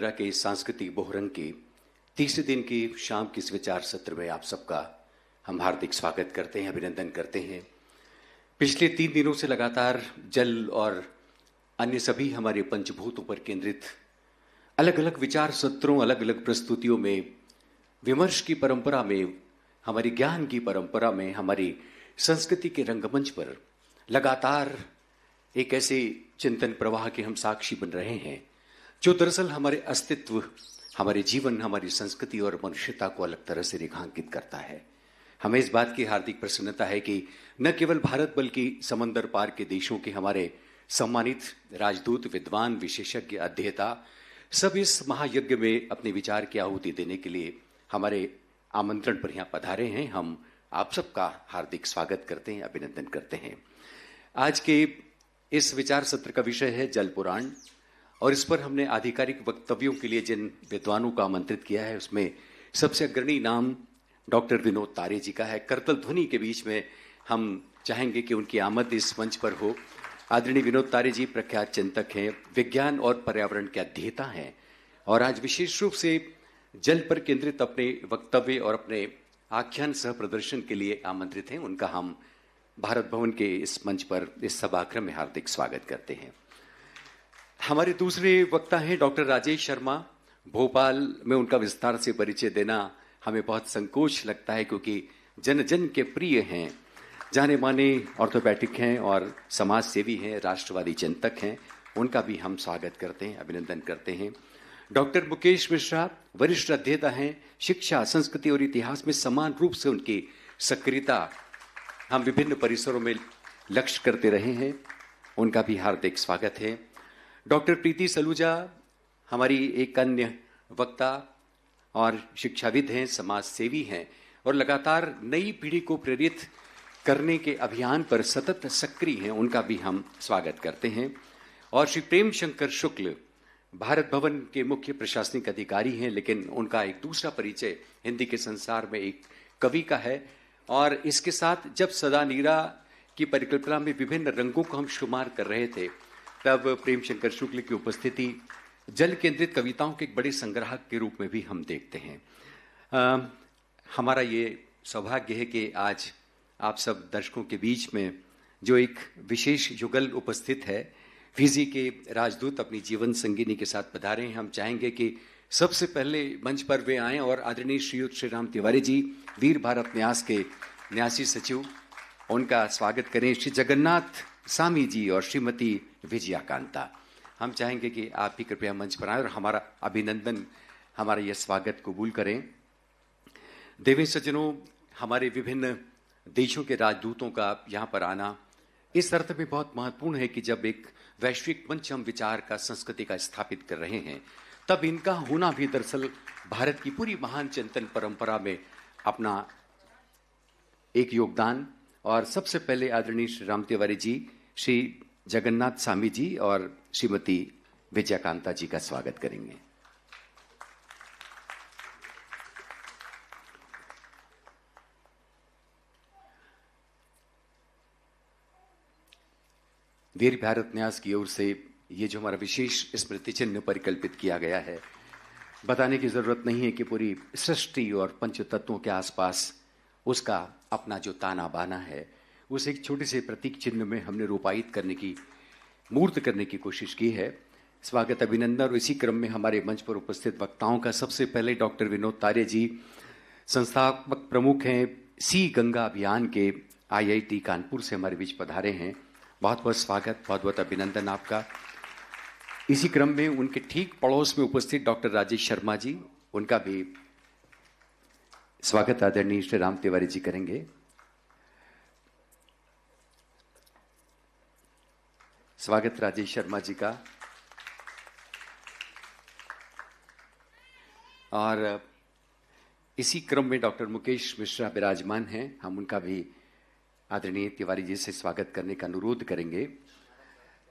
तरह के सांस्कृतिक बोहरंग की तीसरे दिन की शाम के इस विचार सत्र में आप सबका हम हार्दिक स्वागत करते हैं, अभिनंदन करते हैं। पिछले 3 दिनों से लगातार जल और अन्य सभी हमारे पंचभूतों पर केंद्रित अलग अलग विचार सत्रों, अलग अलग प्रस्तुतियों में, विमर्श की परंपरा में, हमारी ज्ञान की परंपरा में, हमारी संस्कृति के रंगमंच पर लगातार एक ऐसे चिंतन प्रवाह के हम साक्षी बन रहे हैं जो दरअसल हमारे अस्तित्व, हमारे जीवन, हमारी संस्कृति और मनुष्यता को अलग तरह से रेखांकित करता है। हमें इस बात की हार्दिक प्रसन्नता है कि न केवल भारत बल्कि समंदर पार के देशों के हमारे सम्मानित राजदूत, विद्वान, विशेषज्ञ, अध्येता सब इस महायज्ञ में अपने विचार की आहुति देने के लिए हमारे आमंत्रण पर यहाँ पधारे हैं। हम आप सबका हार्दिक स्वागत करते हैं, अभिनंदन करते हैं। आज के इस विचार सत्र का विषय है जल पुराण और इस पर हमने आधिकारिक वक्तव्यों के लिए जिन विद्वानों को आमंत्रित किया है उसमें सबसे अग्रणी नाम डॉक्टर विनोद तारे जी का है। करतल ध्वनि के बीच में हम चाहेंगे कि उनकी आमद इस मंच पर हो। आदरणीय विनोद तारे जी प्रख्यात चिंतक हैं, विज्ञान और पर्यावरण के अध्येता हैं और आज विशेष रूप से जल पर केंद्रित अपने वक्तव्य और अपने आख्यान सह प्रदर्शन के लिए आमंत्रित हैं। उनका हम भारत भवन के इस मंच पर इस सभाक्रम में हार्दिक स्वागत करते हैं। हमारे दूसरे वक्ता हैं डॉक्टर राजेश शर्मा। भोपाल में उनका विस्तार से परिचय देना हमें बहुत संकोच लगता है क्योंकि जन जन के प्रिय हैं, जाने माने ऑर्थोपेडिक हैं और समाज सेवी हैं, राष्ट्रवादी चिंतक हैं। उनका भी हम स्वागत करते हैं, अभिनंदन करते हैं। डॉक्टर मुकेश मिश्रा वरिष्ठ अध्येता हैं, शिक्षा, संस्कृति और इतिहास में समान रूप से उनकी सक्रियता हम विभिन्न परिसरों में लक्ष्य करते रहे हैं। उनका भी हार्दिक स्वागत है। डॉक्टर प्रीति सलूजा हमारी एक अन्य वक्ता और शिक्षाविद हैं, समाज सेवी हैं और लगातार नई पीढ़ी को प्रेरित करने के अभियान पर सतत सक्रिय हैं। उनका भी हम स्वागत करते हैं। और श्री प्रेम शंकर शुक्ल भारत भवन के मुख्य प्रशासनिक अधिकारी हैं, लेकिन उनका एक दूसरा परिचय हिंदी के संसार में एक कवि का है और इसके साथ जब सदा नीरा की परिकल्पना में विभिन्न रंगों को हम शुमार कर रहे थे तब प्रेम शंकर शुक्ल की उपस्थिति जल केंद्रित कविताओं के एक बड़े संग्राहक के रूप में भी हम देखते हैं। हमारा ये सौभाग्य है कि आज आप सब दर्शकों के बीच में जो एक विशेष युगल उपस्थित है, फिजी के राजदूत अपनी जीवन संगिनी के साथ पधारे हैं। हम चाहेंगे कि सबसे पहले मंच पर वे आएं और आदरणीय श्रीयुत श्री राम तिवारी जी, वीर भारत न्यास के न्यासी सचिव, उनका स्वागत करें। श्री जगन्नाथ स्वामी जी और श्रीमती विजयाकांता, हम चाहेंगे कि आप भी कृपया मंच पर आएं और हमारा अभिनंदन, हमारा यह स्वागत कबूल करें। देवी सज्जनों, हमारे विभिन्न देशों के राजदूतों का यहाँ पर आना इस अर्थ में बहुत महत्वपूर्ण है कि जब एक वैश्विक मंच हम विचार का, संस्कृति का स्थापित कर रहे हैं तब इनका होना भी दरअसल भारत की पूरी महान चिंतन परंपरा में अपना एक योगदान। और सबसे पहले आदरणीय श्री राम तिवारी जी, श्री जगन्नाथ स्वामी जी और श्रीमती विजयाकांता जी का स्वागत करेंगे। वीर भारत न्यास की ओर से ये जो हमारा विशेष स्मृति चिन्ह परिकल्पित किया गया है, बताने की जरूरत नहीं है कि पूरी सृष्टि और पंच तत्वों के आसपास उसका अपना जो ताना बाना है उस एक छोटे से प्रतीक चिन्ह में हमने रूपायित करने की, मूर्त करने की कोशिश की है। स्वागत, अभिनंदन। और इसी क्रम में हमारे मंच पर उपस्थित वक्ताओं का सबसे पहले डॉक्टर विनोद तारे जी, संस्थापक प्रमुख हैं सी गंगा अभियान के, IIT कानपुर से हमारे बीच पधारे हैं। बहुत बहुत स्वागत, बहुत बहुत अभिनंदन आपका। इसी क्रम में उनके ठीक पड़ोस में उपस्थित डॉक्टर राजेश शर्मा जी, उनका भी स्वागत आदरणीय श्री राम तिवारी जी करेंगे। स्वागत राजेश शर्मा जी का। और इसी क्रम में डॉक्टर मुकेश मिश्रा विराजमान हैं, हम उनका भी आदरणीय तिवारी जी से स्वागत करने का अनुरोध करेंगे।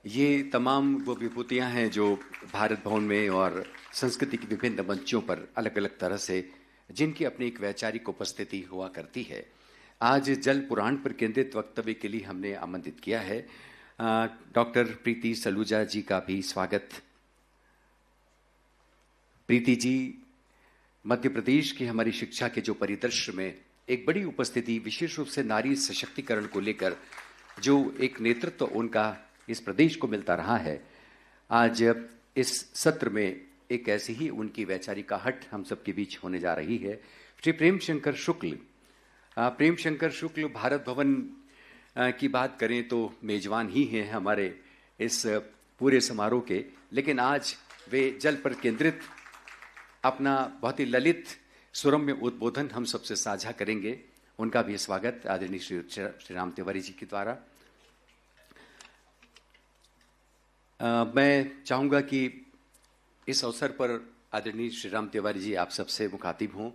ये तमाम वो विभूतियां हैं जो भारत भवन में और संस्कृति के विभिन्न मंचों पर अलग अलग तरह से जिनकी अपनी एक वैचारिक उपस्थिति हुआ करती है। आज जल पुराण पर केंद्रित वक्तव्य के लिए हमने आमंत्रित किया है डॉक्टर प्रीति सलूजा जी का भी स्वागत प्रीति जी मध्य प्रदेश की हमारी शिक्षा के जो परिदृश्य में एक बड़ी उपस्थिति, विशेष रूप से नारी सशक्तिकरण को लेकर जो एक नेतृत्व उनका इस प्रदेश को मिलता रहा है, आज इस सत्र में एक ऐसी ही उनकी वैचारिक आहट हम सबके बीच होने जा रही है। श्री प्रेमशंकर शुक्ल, प्रेमशंकर शुक्ल भारत भवन की बात करें तो मेजबान ही हैं हमारे इस पूरे समारोह के, लेकिन आज वे जल पर केंद्रित अपना बहुत ही ललित सुरम्य उद्बोधन हम सबसे साझा करेंगे। उनका भी स्वागत आदरणीय श्री राम तिवारी जी के द्वारा। मैं चाहूँगा कि इस अवसर पर आदरणीय श्री राम तिवारी जी आप सबसे मुखातिब हों,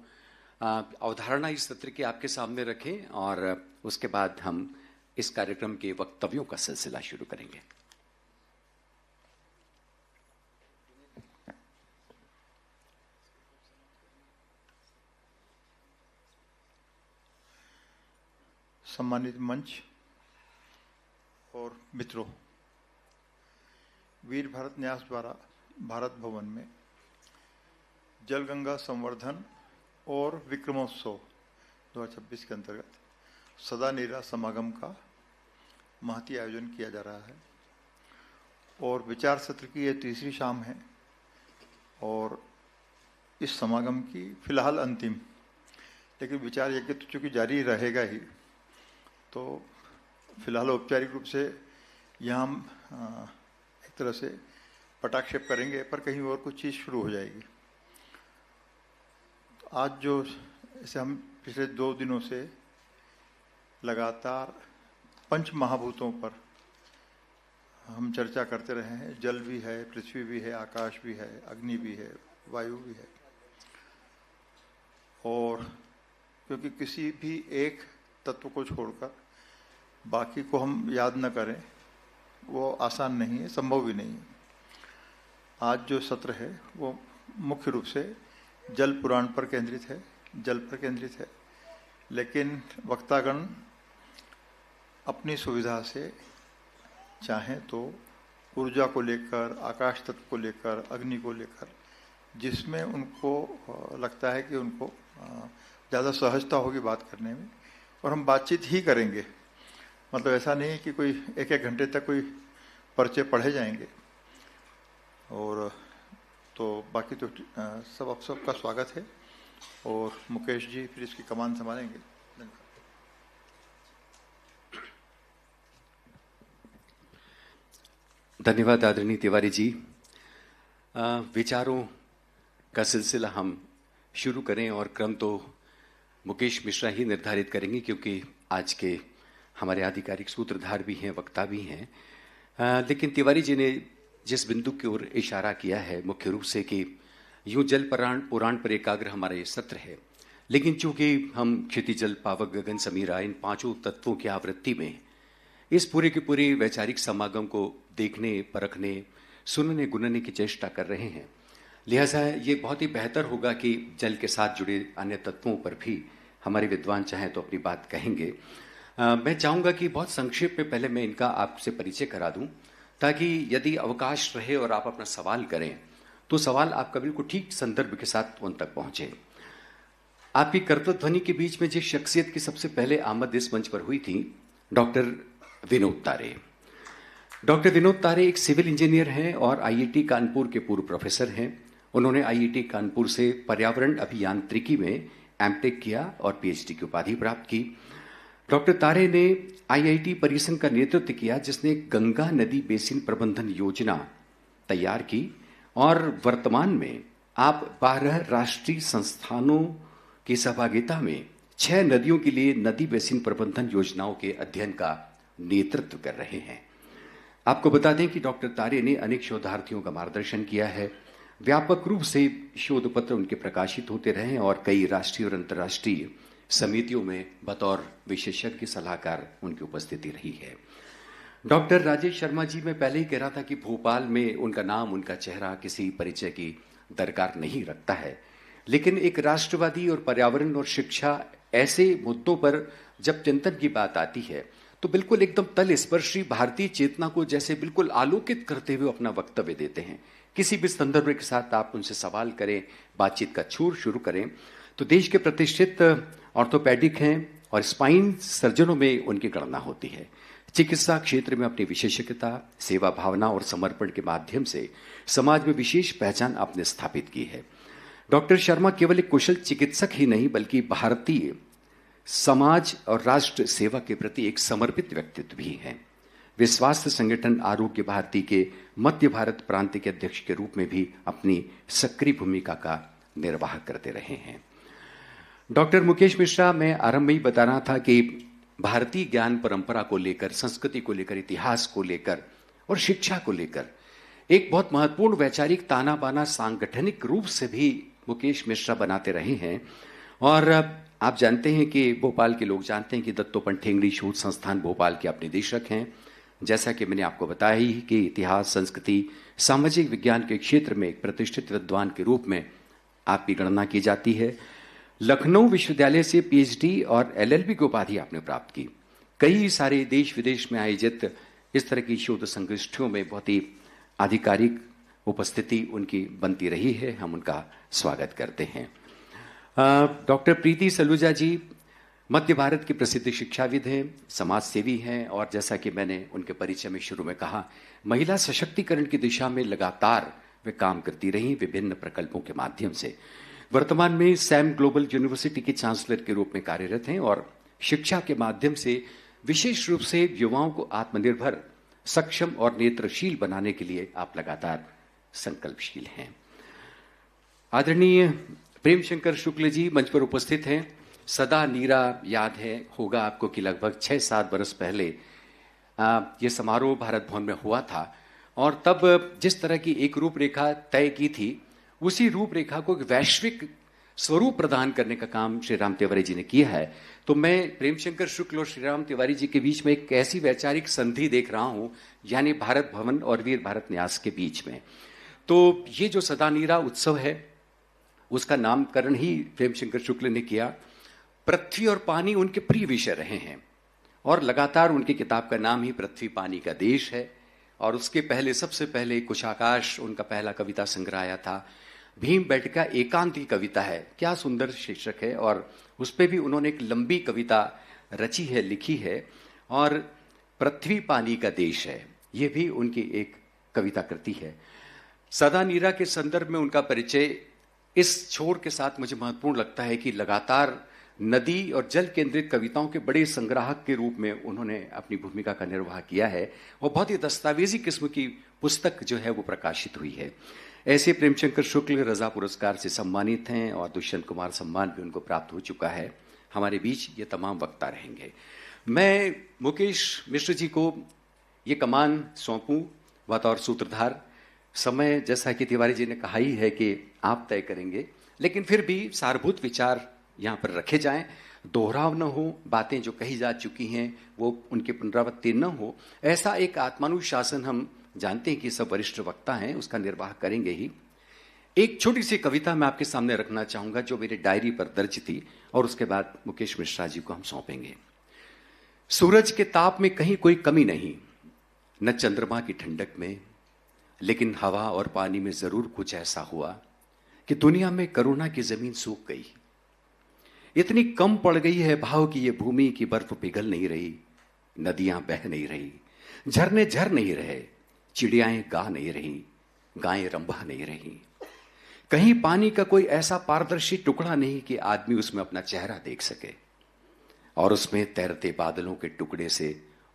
अवधारणा इस सत्र के आपके सामने रखें और उसके बाद हम इस कार्यक्रम के वक्तव्यों का सिलसिला शुरू करेंगे। सम्मानित मंच और मित्रों, वीर भरत न्यास द्वारा भारत भवन में जल गंगा संवर्धन और विक्रमोत्सव 2026 के अंतर्गत सदा नीरा समागम का महती आयोजन किया जा रहा है और विचार सत्र की यह तीसरी शाम है और इस समागम की फिलहाल अंतिम, लेकिन विचार यज्ञ तो चूँकि जारी रहेगा ही, तो फिलहाल औपचारिक रूप से यहाँ हम एक तरह से पटाक्षेप करेंगे, पर कहीं और कुछ चीज़ शुरू हो जाएगी। आज जो इसे हम पिछले 2 दिनों से लगातार पंच महाभूतों पर हम चर्चा करते रहे हैं। जल भी है, पृथ्वी भी है, आकाश भी है, अग्नि भी है, वायु भी है, और क्योंकि किसी भी एक तत्व को छोड़कर बाकी को हम याद न करें वो आसान नहीं है, संभव भी नहीं है। आज जो सत्र है वो मुख्य रूप से जल पुराण पर केंद्रित है, जल पर केंद्रित है, लेकिन वक्तागण अपनी सुविधा से चाहें तो ऊर्जा को लेकर, आकाश तत्व को लेकर, अग्नि को लेकर, जिसमें उनको लगता है कि उनको ज़्यादा सहजता होगी बात करने में, और हम बातचीत ही करेंगे। मतलब ऐसा नहीं कि कोई 1-1 घंटे तक कोई पर्चे पढ़े जाएंगे। और तो बाकी तो सब आप सबका स्वागत है और मुकेश जी फिर इसकी कमान संभालेंगे। धन्यवाद आदरणीय तिवारी जी। विचारों का सिलसिला हम शुरू करें और क्रम तो मुकेश मिश्रा ही निर्धारित करेंगे, क्योंकि आज के हमारे आधिकारिक सूत्रधार भी हैं, वक्ता भी हैं। लेकिन तिवारी जी ने जिस बिंदु की ओर इशारा किया है मुख्य रूप से कि यूं जल पुराण पर एकाग्र हमारा ये सत्र है, लेकिन चूंकि हम क्षिति जल पावक गगन समीरा इन 5 तत्वों की आवृत्ति में इस पूरे के पूरे वैचारिक समागम को देखने, परखने, सुनने, गुनने की चेष्टा कर रहे हैं, लिहाजा ये बहुत ही बेहतर होगा कि जल के साथ जुड़े अन्य तत्वों पर भी हमारे विद्वान चाहें तो अपनी बात कहेंगे। मैं चाहूँगा कि बहुत संक्षेप में पहले मैं इनका आपसे परिचय करा दूं, ताकि यदि अवकाश रहे और आप अपना सवाल करें तो सवाल आपका बिल्कुल ठीक संदर्भ के साथ उन तक पहुँचे। आपकी कर्तव्यध्वनि के बीच में जिस शख्सियत की सबसे पहले आमद इस मंच पर हुई थी, डॉक्टर विनोद तारे। डॉक्टर विनोद तारे एक सिविल इंजीनियर हैं और आईआईटी कानपुर के पूर्व प्रोफेसर हैं। उन्होंने आईआईटी कानपुर से पर्यावरण अभियांत्रिकी में एमटेक किया और पीएचडी की उपाधि प्राप्त की। डॉक्टर तारे ने आईआईटी परिसंघ का नेतृत्व किया, जिसने गंगा नदी बेसिन प्रबंधन योजना तैयार की, और वर्तमान में आप 12 राष्ट्रीय संस्थानों की सहभागिता में 6 नदियों के लिए नदी बेसिन प्रबंधन योजनाओं के अध्ययन का नेतृत्व कर रहे हैं। आपको बता दें कि डॉक्टर तारे ने अनेक शोधार्थियों का मार्गदर्शन किया है। व्यापक रूप से शोध पत्र उनके प्रकाशित होते रहे और कई राष्ट्रीय और अंतर्राष्ट्रीय समितियों में बतौर विशेषज्ञ सलाहकार उनकी उपस्थिति रही है। डॉक्टर राजेश शर्मा जी, मैं पहले ही कह रहा था कि भोपाल में उनका नाम, उनका चेहरा किसी परिचय की दरकार नहीं रखता है, लेकिन एक राष्ट्रवादी और पर्यावरण और शिक्षा ऐसे मुद्दों पर जब चिंतन की बात आती है तो बिल्कुल एकदम तल स्पर्शी भारतीय चेतना को जैसे बिल्कुल आलोकित करते हुए अपना वक्तव्य देते हैं। किसी भी संदर्भ के साथ आप उनसे सवाल करें, बातचीत का छूर शुरू करें, तो देश के प्रतिष्ठित ऑर्थोपेडिक हैं और स्पाइन सर्जनों में उनकी गणना होती है। चिकित्सा क्षेत्र में अपनी विशेषज्ञता, सेवा भावना और समर्पण के माध्यम से समाज में विशेष पहचान आपने स्थापित की है। डॉक्टर शर्मा केवल एक कुशल चिकित्सक ही नहीं, बल्कि भारतीय समाज और राष्ट्र सेवा के प्रति एक समर्पित व्यक्तित्व भी हैं। वे स्वास्थ्य संगठन आरोग्य भारती के मध्य भारत प्रांत के अध्यक्ष के रूप में भी अपनी सक्रिय भूमिका का निर्वाह करते रहे हैं। डॉक्टर मुकेश मिश्रा, मैं आरंभ में ही बता रहा था कि भारतीय ज्ञान परंपरा को लेकर, संस्कृति को लेकर, इतिहास को लेकर और शिक्षा को लेकर एक बहुत महत्वपूर्ण वैचारिक ताना बाना सांगठनिक रूप से भी मुकेश मिश्रा बनाते रहे हैं। और आप जानते हैं कि भोपाल के लोग जानते हैं कि दत्तोपंत ठेंगड़ी शोध संस्थान भोपाल के आप निदेशक हैं। जैसा कि मैंने आपको बताया ही कि इतिहास, संस्कृति, सामाजिक विज्ञान के क्षेत्र में एक प्रतिष्ठित विद्वान के रूप में आपकी गणना की जाती है। लखनऊ विश्वविद्यालय से पीएचडी और एलएलबी की उपाधि आपने प्राप्त की। कई सारे देश विदेश में आयोजित इस तरह की शोध संगोष्ठियों में बहुत ही आधिकारिक उपस्थिति उनकी बनती रही है। हम उनका स्वागत करते हैं। डॉक्टर प्रीति सलूजा जी मध्य भारत के प्रसिद्ध शिक्षाविद हैं, समाज सेवी हैं और जैसा कि मैंने उनके परिचय में शुरू में कहा, महिला सशक्तिकरण की दिशा में लगातार वे काम करती रही विभिन्न प्रकल्पों के माध्यम से। वर्तमान में सैम ग्लोबल यूनिवर्सिटी के चांसलर के रूप में कार्यरत हैं और शिक्षा के माध्यम से विशेष रूप से युवाओं को आत्मनिर्भर, सक्षम और नेत्रशील बनाने के लिए आप लगातार संकल्पशील हैं। आदरणीय प्रेम शंकर शुक्ल जी मंच पर उपस्थित हैं। सदा नीरा याद है होगा आपको कि लगभग 6-7 वर्ष पहले ये समारोह भारत भवन में हुआ था और तब जिस तरह की एक रूपरेखा तय की थी, उसी रूपरेखा को एक वैश्विक स्वरूप प्रदान करने का काम श्री राम तिवारी जी ने किया है। तो मैं प्रेम शंकर शुक्ल और श्री राम तिवारी जी के बीच में एक ऐसी वैचारिक संधि देख रहा हूं, यानी भारत भवन और वीर भारत न्यास के बीच में। तो ये जो सदा नीरा उत्सव है, उसका नामकरण ही प्रेम शंकर शुक्ल ने किया। पृथ्वी और पानी उनके प्रिय विषय रहे हैं और लगातार उनकी किताब का नाम ही पृथ्वी पानी का देश है। और उसके पहले, सबसे पहले कुछ आकाश उनका पहला कविता संग्रह आया था। भीमबेटका एकांती कविता है, क्या सुंदर शीर्षक है। और उस पर भी उन्होंने एक लंबी कविता रची है, लिखी है। और पृथ्वी पानी का देश है, ये भी उनकी एक कविता कृति है। सदा नीरा के संदर्भ में उनका परिचय इस छोर के साथ मुझे महत्वपूर्ण लगता है कि लगातार नदी और जल केंद्रित कविताओं के बड़े संग्राहक के रूप में उन्होंने अपनी भूमिका का निर्वाह किया है और बहुत ही दस्तावेजी किस्म की पुस्तक जो है वो प्रकाशित हुई है। ऐसे प्रेमशंकर शुक्ल रजा पुरस्कार से सम्मानित हैं और दुष्यंत कुमार सम्मान भी उनको प्राप्त हो चुका है। हमारे बीच ये तमाम वक्ता रहेंगे। मैं मुकेश मिश्र जी को ये कमान सौंपूं बतौर सूत्रधार। समय जैसा कि तिवारी जी ने कहा ही है कि आप तय करेंगे, लेकिन फिर भी सारभूत विचार यहाँ पर रखे जाएं, दोहराव न हो, बातें जो कही जा चुकी हैं वो उनकी पुनरावृत्ति न हो, ऐसा एक आत्मानुशासन हम जानते हैं कि सब वरिष्ठ वक्ता हैं, उसका निर्वाह करेंगे ही। एक छोटी सी कविता मैं आपके सामने रखना चाहूंगा जो मेरी डायरी पर दर्ज थी और उसके बाद मुकेश मिश्रा जी को हम सौंपेंगे। सूरज के ताप में कहीं कोई कमी नहीं, न चंद्रमा की ठंडक में, लेकिन हवा और पानी में जरूर कुछ ऐसा हुआ कि दुनिया में करुणा की जमीन सूख गई। इतनी कम पड़ गई है भाव की ये भूमि की बर्फ पिघल नहीं रही, नदियां बह नहीं रही, झरने झर नहीं रहे, चिड़ियाएं गा नहीं रही, गायें रंभा नहीं रही। कहीं पानी का कोई ऐसा पारदर्शी टुकड़ा नहीं कि आदमी उसमें अपना चेहरा देख सके और उसमें तैरते बादलों के टुकड़े से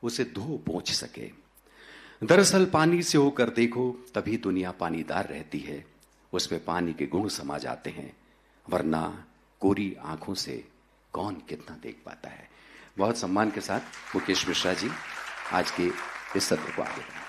उसे धो पोंछ सके। दरअसल पानी से होकर देखो तभी दुनिया पानीदार रहती है, उसमें पानी के गुण समा जाते हैं, वरना कोरी आंखों से कौन कितना देख पाता है। बहुत सम्मान के साथ मुकेश मिश्रा जी आज के इस सत्र को आगे बढ़ाएं।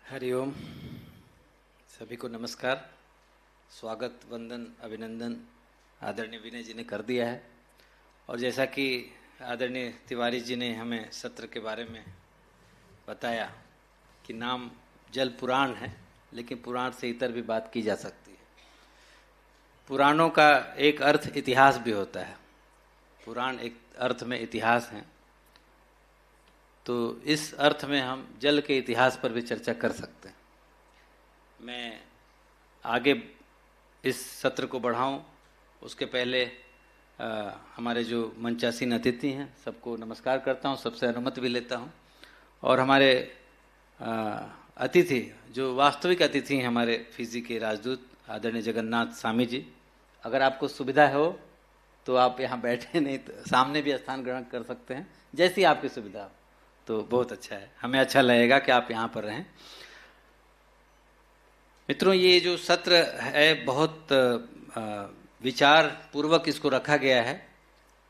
हरिओम, सभी को नमस्कार। स्वागत वंदन अभिनंदन आदरणीय विनय जी ने कर दिया है। और जैसा कि आदरणीय तिवारी जी ने हमें सत्र के बारे में बताया कि नाम जल पुराण है, लेकिन पुराण से इतर भी बात की जा सकती है। पुराणों का एक अर्थ इतिहास भी होता है। पुराण एक अर्थ में इतिहास है, तो इस अर्थ में हम जल के इतिहास पर भी चर्चा कर सकते हैं। मैं आगे इस सत्र को बढ़ाऊं उसके पहले हमारे जो मंचासीन अतिथि हैं सबको नमस्कार करता हूं, सबसे अनुमति भी लेता हूं। और हमारे अतिथि जो वास्तविक अतिथि हैं हमारे फिजी के राजदूत आदरणीय जगन्नाथ स्वामी जी, अगर आपको सुविधा हो तो आप यहाँ बैठे, नहीं तो सामने भी स्थान ग्रहण कर सकते हैं, जैसी आपकी सुविधा हो तो बहुत अच्छा है। हमें अच्छा लगेगा कि आप यहाँ पर रहें। मित्रों, ये जो सत्र है बहुत विचार पूर्वक इसको रखा गया है।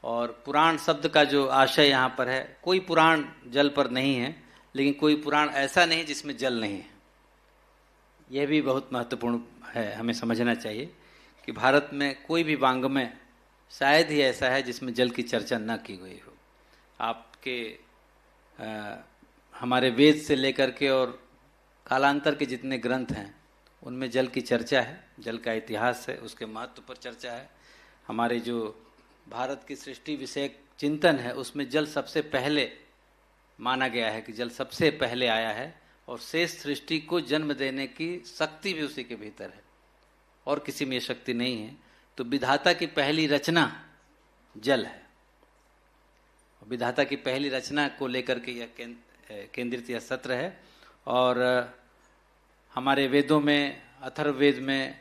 और पुराण शब्द का जो आशय यहाँ पर है, कोई पुराण जल पर नहीं है, लेकिन कोई पुराण ऐसा नहीं जिसमें जल नहीं है। यह भी बहुत महत्वपूर्ण है, हमें समझना चाहिए कि भारत में कोई भी वाङ्मय शायद ही ऐसा है जिसमें जल की चर्चा न की गई हो। आपके हमारे वेद से लेकर के और कालांतर के जितने ग्रंथ हैं उनमें जल की चर्चा है, जल का इतिहास है, उसके महत्व पर चर्चा है। हमारे जो भारत की सृष्टि विषयक चिंतन है उसमें जल सबसे पहले माना गया है कि जल सबसे पहले आया है, और शेष सृष्टि को जन्म देने की शक्ति भी उसी के भीतर है और किसी में ये शक्ति नहीं है। तो विधाता की पहली रचना जल है। विधाता की पहली रचना को लेकर के यह केंद्रित यह सत्र है। और हमारे वेदों में, अथर्ववेद में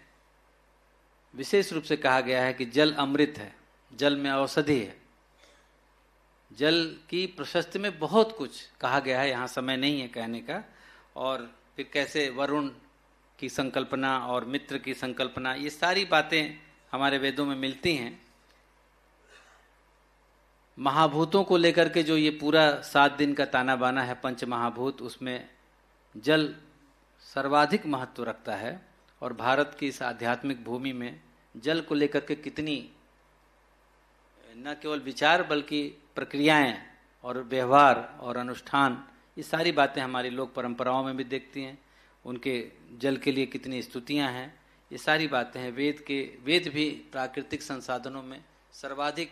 विशेष रूप से कहा गया है कि जल अमृत है, जल में औषधि है। जल की प्रशस्ति में बहुत कुछ कहा गया है, यहाँ समय नहीं है कहने का। और फिर कैसे वरुण की संकल्पना और मित्र की संकल्पना, ये सारी बातें हमारे वेदों में मिलती हैं। महाभूतों को लेकर के जो ये पूरा 7 दिन का ताना बाना है, पंच महाभूत, उसमें जल सर्वाधिक महत्व रखता है। और भारत की इस आध्यात्मिक भूमि में जल को लेकर के कितनी न केवल विचार बल्कि प्रक्रियाएं और व्यवहार और अनुष्ठान, ये सारी बातें हमारी लोक परंपराओं में भी देखती हैं। उनके जल के लिए कितनी स्तुतियां हैं, ये सारी बातें हैं। वेद भी प्राकृतिक संसाधनों में सर्वाधिक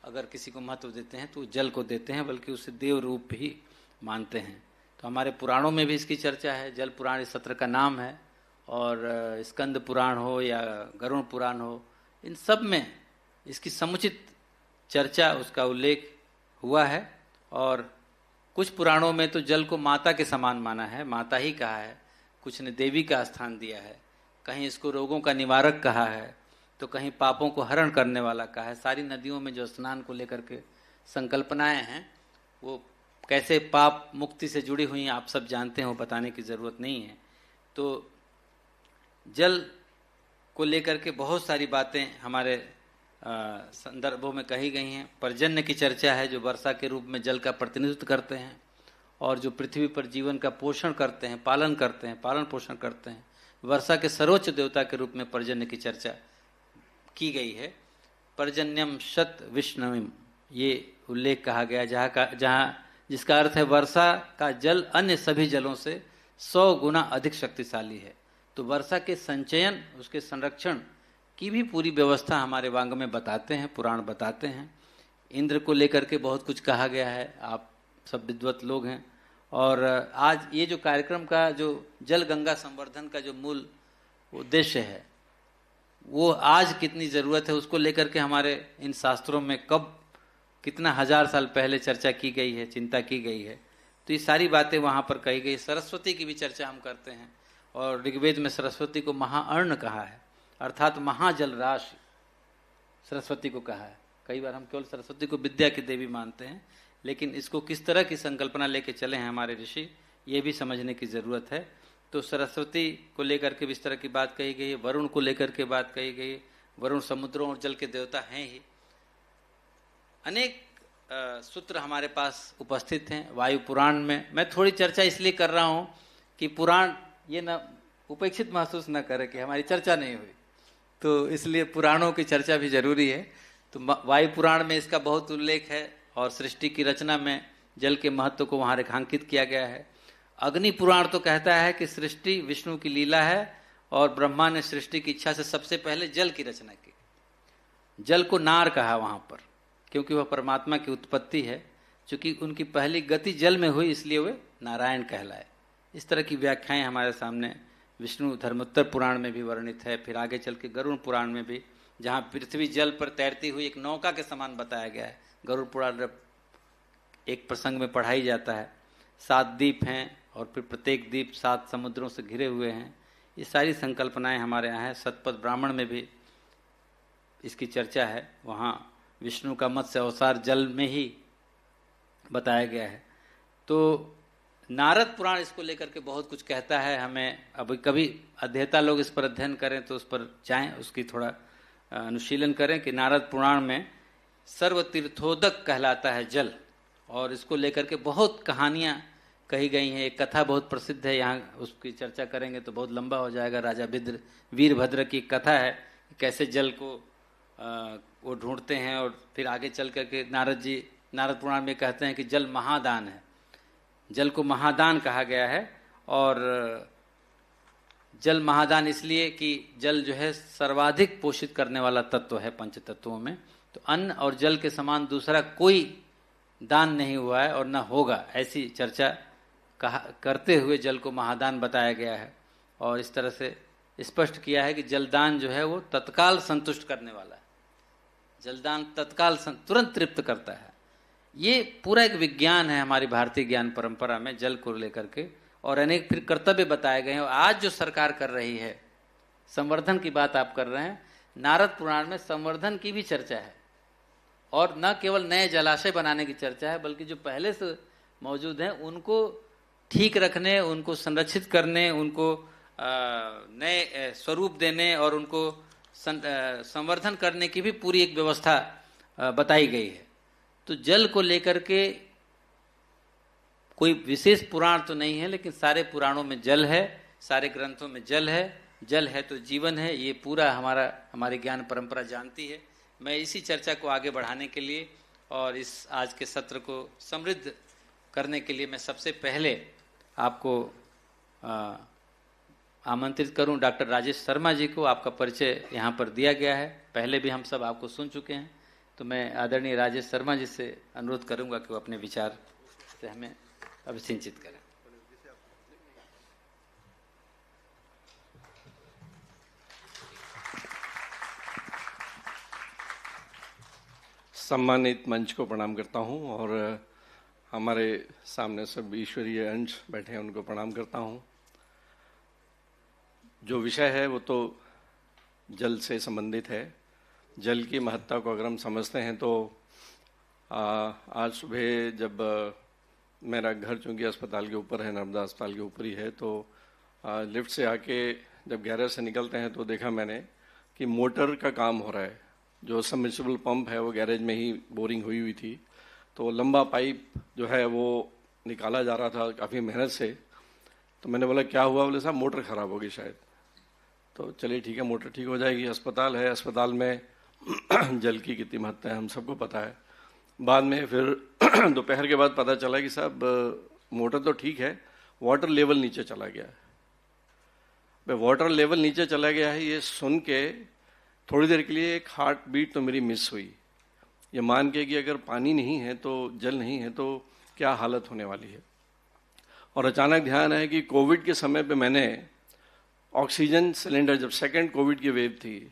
अगर किसी को महत्व देते हैं तो जल को देते हैं, बल्कि उसे देव रूप भी मानते हैं। तो हमारे पुराणों में भी इसकी चर्चा है। जल पुराण इस सत्र का नाम है। और स्कंद पुराण हो या गरुड़ पुराण हो, इन सब में इसकी समुचित चर्चा, उसका उल्लेख हुआ है। और कुछ पुराणों में तो जल को माता के समान माना है, माता ही कहा है। कुछ ने देवी का स्थान दिया है, कहीं इसको रोगों का निवारक कहा है, तो कहीं पापों को हरण करने वाला कहा है। सारी नदियों में जो स्नान को लेकर के संकल्पनाएं हैं वो कैसे पाप मुक्ति से जुड़ी हुई हैं, आप सब जानते हो, बताने की ज़रूरत नहीं है। तो जल को लेकर के बहुत सारी बातें हमारे संदर्भों में कही गई हैं। पर्जन्य की चर्चा है, जो वर्षा के रूप में जल का प्रतिनिधित्व करते हैं और जो पृथ्वी पर जीवन का पोषण करते हैं, पालन करते हैं, पालन पोषण करते हैं। वर्षा के सर्वोच्च देवता के रूप में पर्जन्य की चर्चा की गई है। पर्जन्यम शत विष्णविम, ये उल्लेख कहा गया, जहाँ जिसका अर्थ है वर्षा का जल अन्य सभी जलों से 100 गुना अधिक शक्तिशाली है। तो वर्षा के संचयन, उसके संरक्षण की भी पूरी व्यवस्था हमारे वांग में बताते हैं, पुराण बताते हैं। इंद्र को लेकर के बहुत कुछ कहा गया है, आप सब विद्वत लोग हैं। और आज ये जो कार्यक्रम का जो जल गंगा संवर्धन का जो मूल उद्देश्य है, वो आज कितनी ज़रूरत है उसको लेकर के हमारे इन शास्त्रों में कब कितना 1000 साल पहले चर्चा की गई है, चिंता की गई है। तो ये सारी बातें वहाँ पर कही गई। सरस्वती की भी चर्चा हम करते हैं, और ऋग्वेद में सरस्वती को महाअर्ण कहा है, अर्थात महाजल राशि सरस्वती को कहा है। कई बार हम केवल सरस्वती को विद्या की देवी मानते हैं, लेकिन इसको किस तरह की संकल्पना लेके चले हैं हमारे ऋषि, ये भी समझने की ज़रूरत है। तो सरस्वती को लेकर के इस तरह की बात कही गई है। वरुण को लेकर के बात कही गई है। वरुण समुद्रों और जल के देवता हैं ही। अनेक सूत्र हमारे पास उपस्थित हैं वायु पुराण में। मैं थोड़ी चर्चा इसलिए कर रहा हूँ कि पुराण ये न उपेक्षित महसूस न करे कि हमारी चर्चा नहीं हुई। तो इसलिए पुराणों की चर्चा भी जरूरी है। तो वायु पुराण में इसका बहुत उल्लेख है और सृष्टि की रचना में जल के महत्व को वहाँ रेखांकित किया गया है। अग्नि पुराण तो कहता है कि सृष्टि विष्णु की लीला है और ब्रह्मा ने सृष्टि की इच्छा से सबसे पहले जल की रचना की। जल को नार कहा वहाँ पर, क्योंकि वह परमात्मा की उत्पत्ति है। चूंकि उनकी पहली गति जल में हुई इसलिए वे नारायण कहलाए। इस तरह की व्याख्याएं हमारे सामने विष्णु धर्मोत्तर पुराण में भी वर्णित है। फिर आगे चल के गरुड़ पुराण में भी, जहाँ पृथ्वी जल पर तैरती हुई एक नौका के समान बताया गया है। गरुड़ पुराण एक प्रसंग में पढ़ाई जाता है। 7 द्वीप हैं और फिर प्रत्येक द्वीप 7 समुद्रों से घिरे हुए हैं। ये सारी संकल्पनाएं हमारे यहाँ हैं। शतपथ ब्राह्मण में भी इसकी चर्चा है। वहाँ विष्णु का मत्स्य अवतार जल में ही बताया गया है। तो नारद पुराण इसको लेकर के बहुत कुछ कहता है। हमें अभी कभी अध्येता लोग इस पर अध्ययन करें तो उस पर जाएं, उसकी थोड़ा अनुशीलन करें कि नारद पुराण में सर्वतीर्थोदक कहलाता है जल, और इसको लेकर के बहुत कहानियाँ कही गई हैं। एक कथा बहुत प्रसिद्ध है, यहाँ उसकी चर्चा करेंगे तो बहुत लंबा हो जाएगा। राजा वीरभद्र की कथा है, कैसे जल को वो ढूंढते हैं और फिर आगे चल करके नारद पुराण में कहते हैं कि जल महादान है। जल को महादान कहा गया है, और जल महादान इसलिए कि जल जो है सर्वाधिक पोषित करने वाला तत्व है पंच तत्वों में। तो अन्न और जल के समान दूसरा कोई दान नहीं हुआ है और न होगा, ऐसी चर्चा करते हुए जल को महादान बताया गया है। और इस तरह से स्पष्ट किया है कि जलदान जो है वो तत्काल संतुष्ट करने वाला है। जलदान तत्काल तुरंत तृप्त करता है। ये पूरा एक विज्ञान है हमारी भारतीय ज्ञान परंपरा में जल को लेकर के, और अनेक फिर कर्तव्य बताए गए हैं। और आज जो सरकार कर रही है, संवर्धन की बात आप कर रहे हैं, नारद पुराण में संवर्धन की भी चर्चा है। और न केवल नए जलाशय बनाने की चर्चा है, बल्कि जो पहले से मौजूद हैं उनको ठीक रखने, उनको संरक्षित करने, उनको नए स्वरूप देने और उनको संवर्धन करने की भी पूरी एक व्यवस्था बताई गई है। तो जल को लेकर के कोई विशेष पुराण तो नहीं है, लेकिन सारे पुराणों में जल है, सारे ग्रंथों में जल है। जल है तो जीवन है, ये पूरा हमारी ज्ञान परंपरा जानती है। मैं इसी चर्चा को आगे बढ़ाने के लिए और इस आज के सत्र को समृद्ध करने के लिए मैं सबसे पहले आपको आमंत्रित करूं डॉक्टर राजेश शर्मा जी को। आपका परिचय यहाँ पर दिया गया है, पहले भी हम सब आपको सुन चुके हैं। तो मैं आदरणीय राजेश शर्मा जी से अनुरोध करूंगा कि वो अपने विचार से हमें अभिसिंचित करें। सम्मानित मंच को प्रणाम करता हूं और हमारे सामने सब ईश्वरीय अंश बैठे हैं उनको प्रणाम करता हूं। जो विषय है वो तो जल से संबंधित है। जल की महत्ता को अगर हम समझते हैं तो आज सुबह जब मेरा घर चूँकि अस्पताल के ऊपर है, नर्मदा अस्पताल के ऊपर ही है, तो लिफ्ट से आके जब गैरेज से निकलते हैं तो देखा मैंने कि मोटर का काम हो रहा है। जो सबमर्सिबल पंप है वो गैरेज में ही बोरिंग हुई हुई थी, तो लंबा पाइप जो है वो निकाला जा रहा था काफ़ी मेहनत से। तो मैंने बोला क्या हुआ? बोले साहब मोटर ख़राब होगी शायद। तो चलिए ठीक है, मोटर ठीक हो जाएगी। अस्पताल है, अस्पताल में जल की कितनी महत्ता है हम सबको पता है। बाद में फिर दोपहर के बाद पता चला कि साहब मोटर तो ठीक है, वाटर लेवल नीचे चला गया है। वाटर लेवल नीचे चला गया है, ये सुन के थोड़ी देर के लिए एक हार्ट बीट तो मेरी मिस हुई। ये मान के कि अगर पानी नहीं है तो जल नहीं है तो क्या हालत होने वाली है। और अचानक ध्यान आया कि कोविड के समय पे मैंने ऑक्सीजन सिलेंडर, जब सेकंड कोविड की वेव थी,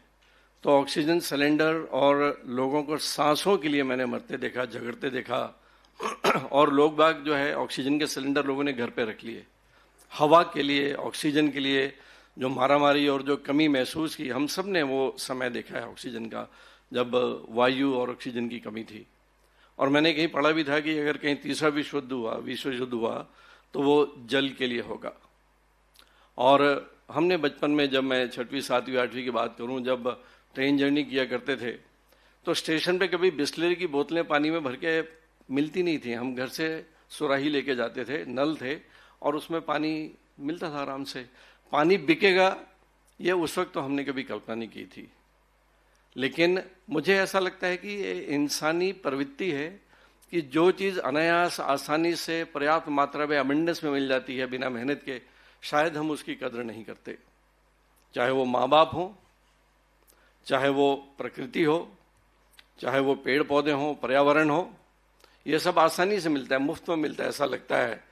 तो ऑक्सीजन सिलेंडर और लोगों को सांसों के लिए मैंने मरते देखा, झगड़ते देखा। और लोग बाग जो है ऑक्सीजन के सिलेंडर लोगों ने घर पे रख लिए। हवा के लिए, ऑक्सीजन के लिए जो मारामारी और जो कमी महसूस की, हम सब ने वो समय देखा है ऑक्सीजन का, जब वायु और ऑक्सीजन की कमी थी। और मैंने कहीं पढ़ा भी था कि अगर कहीं तीसरा विश्व युद्ध हुआ तो वो जल के लिए होगा। और हमने बचपन में, जब मैं 6वीं 7वीं 8वीं की बात करूं, जब ट्रेन जर्नी किया करते थे तो स्टेशन पे कभी बिस्लरी की बोतलें पानी में भर के मिलती नहीं थी। हम घर से सुराही लेके जाते थे, नल थे और उसमें पानी मिलता था आराम से। पानी बिकेगा ये उस वक्त तो हमने कभी कल्पना नहीं की थी। लेकिन मुझे ऐसा लगता है कि ये इंसानी प्रवृत्ति है कि जो चीज़ अनायास आसानी से पर्याप्त मात्रा में अबंडेंस में मिल जाती है बिना मेहनत के, शायद हम उसकी कदर नहीं करते। चाहे वो माँ बाप हो, चाहे वो प्रकृति हो, चाहे वो पेड़ पौधे हों, पर्यावरण हो, ये सब आसानी से मिलता है, मुफ्त में मिलता है ऐसा लगता है।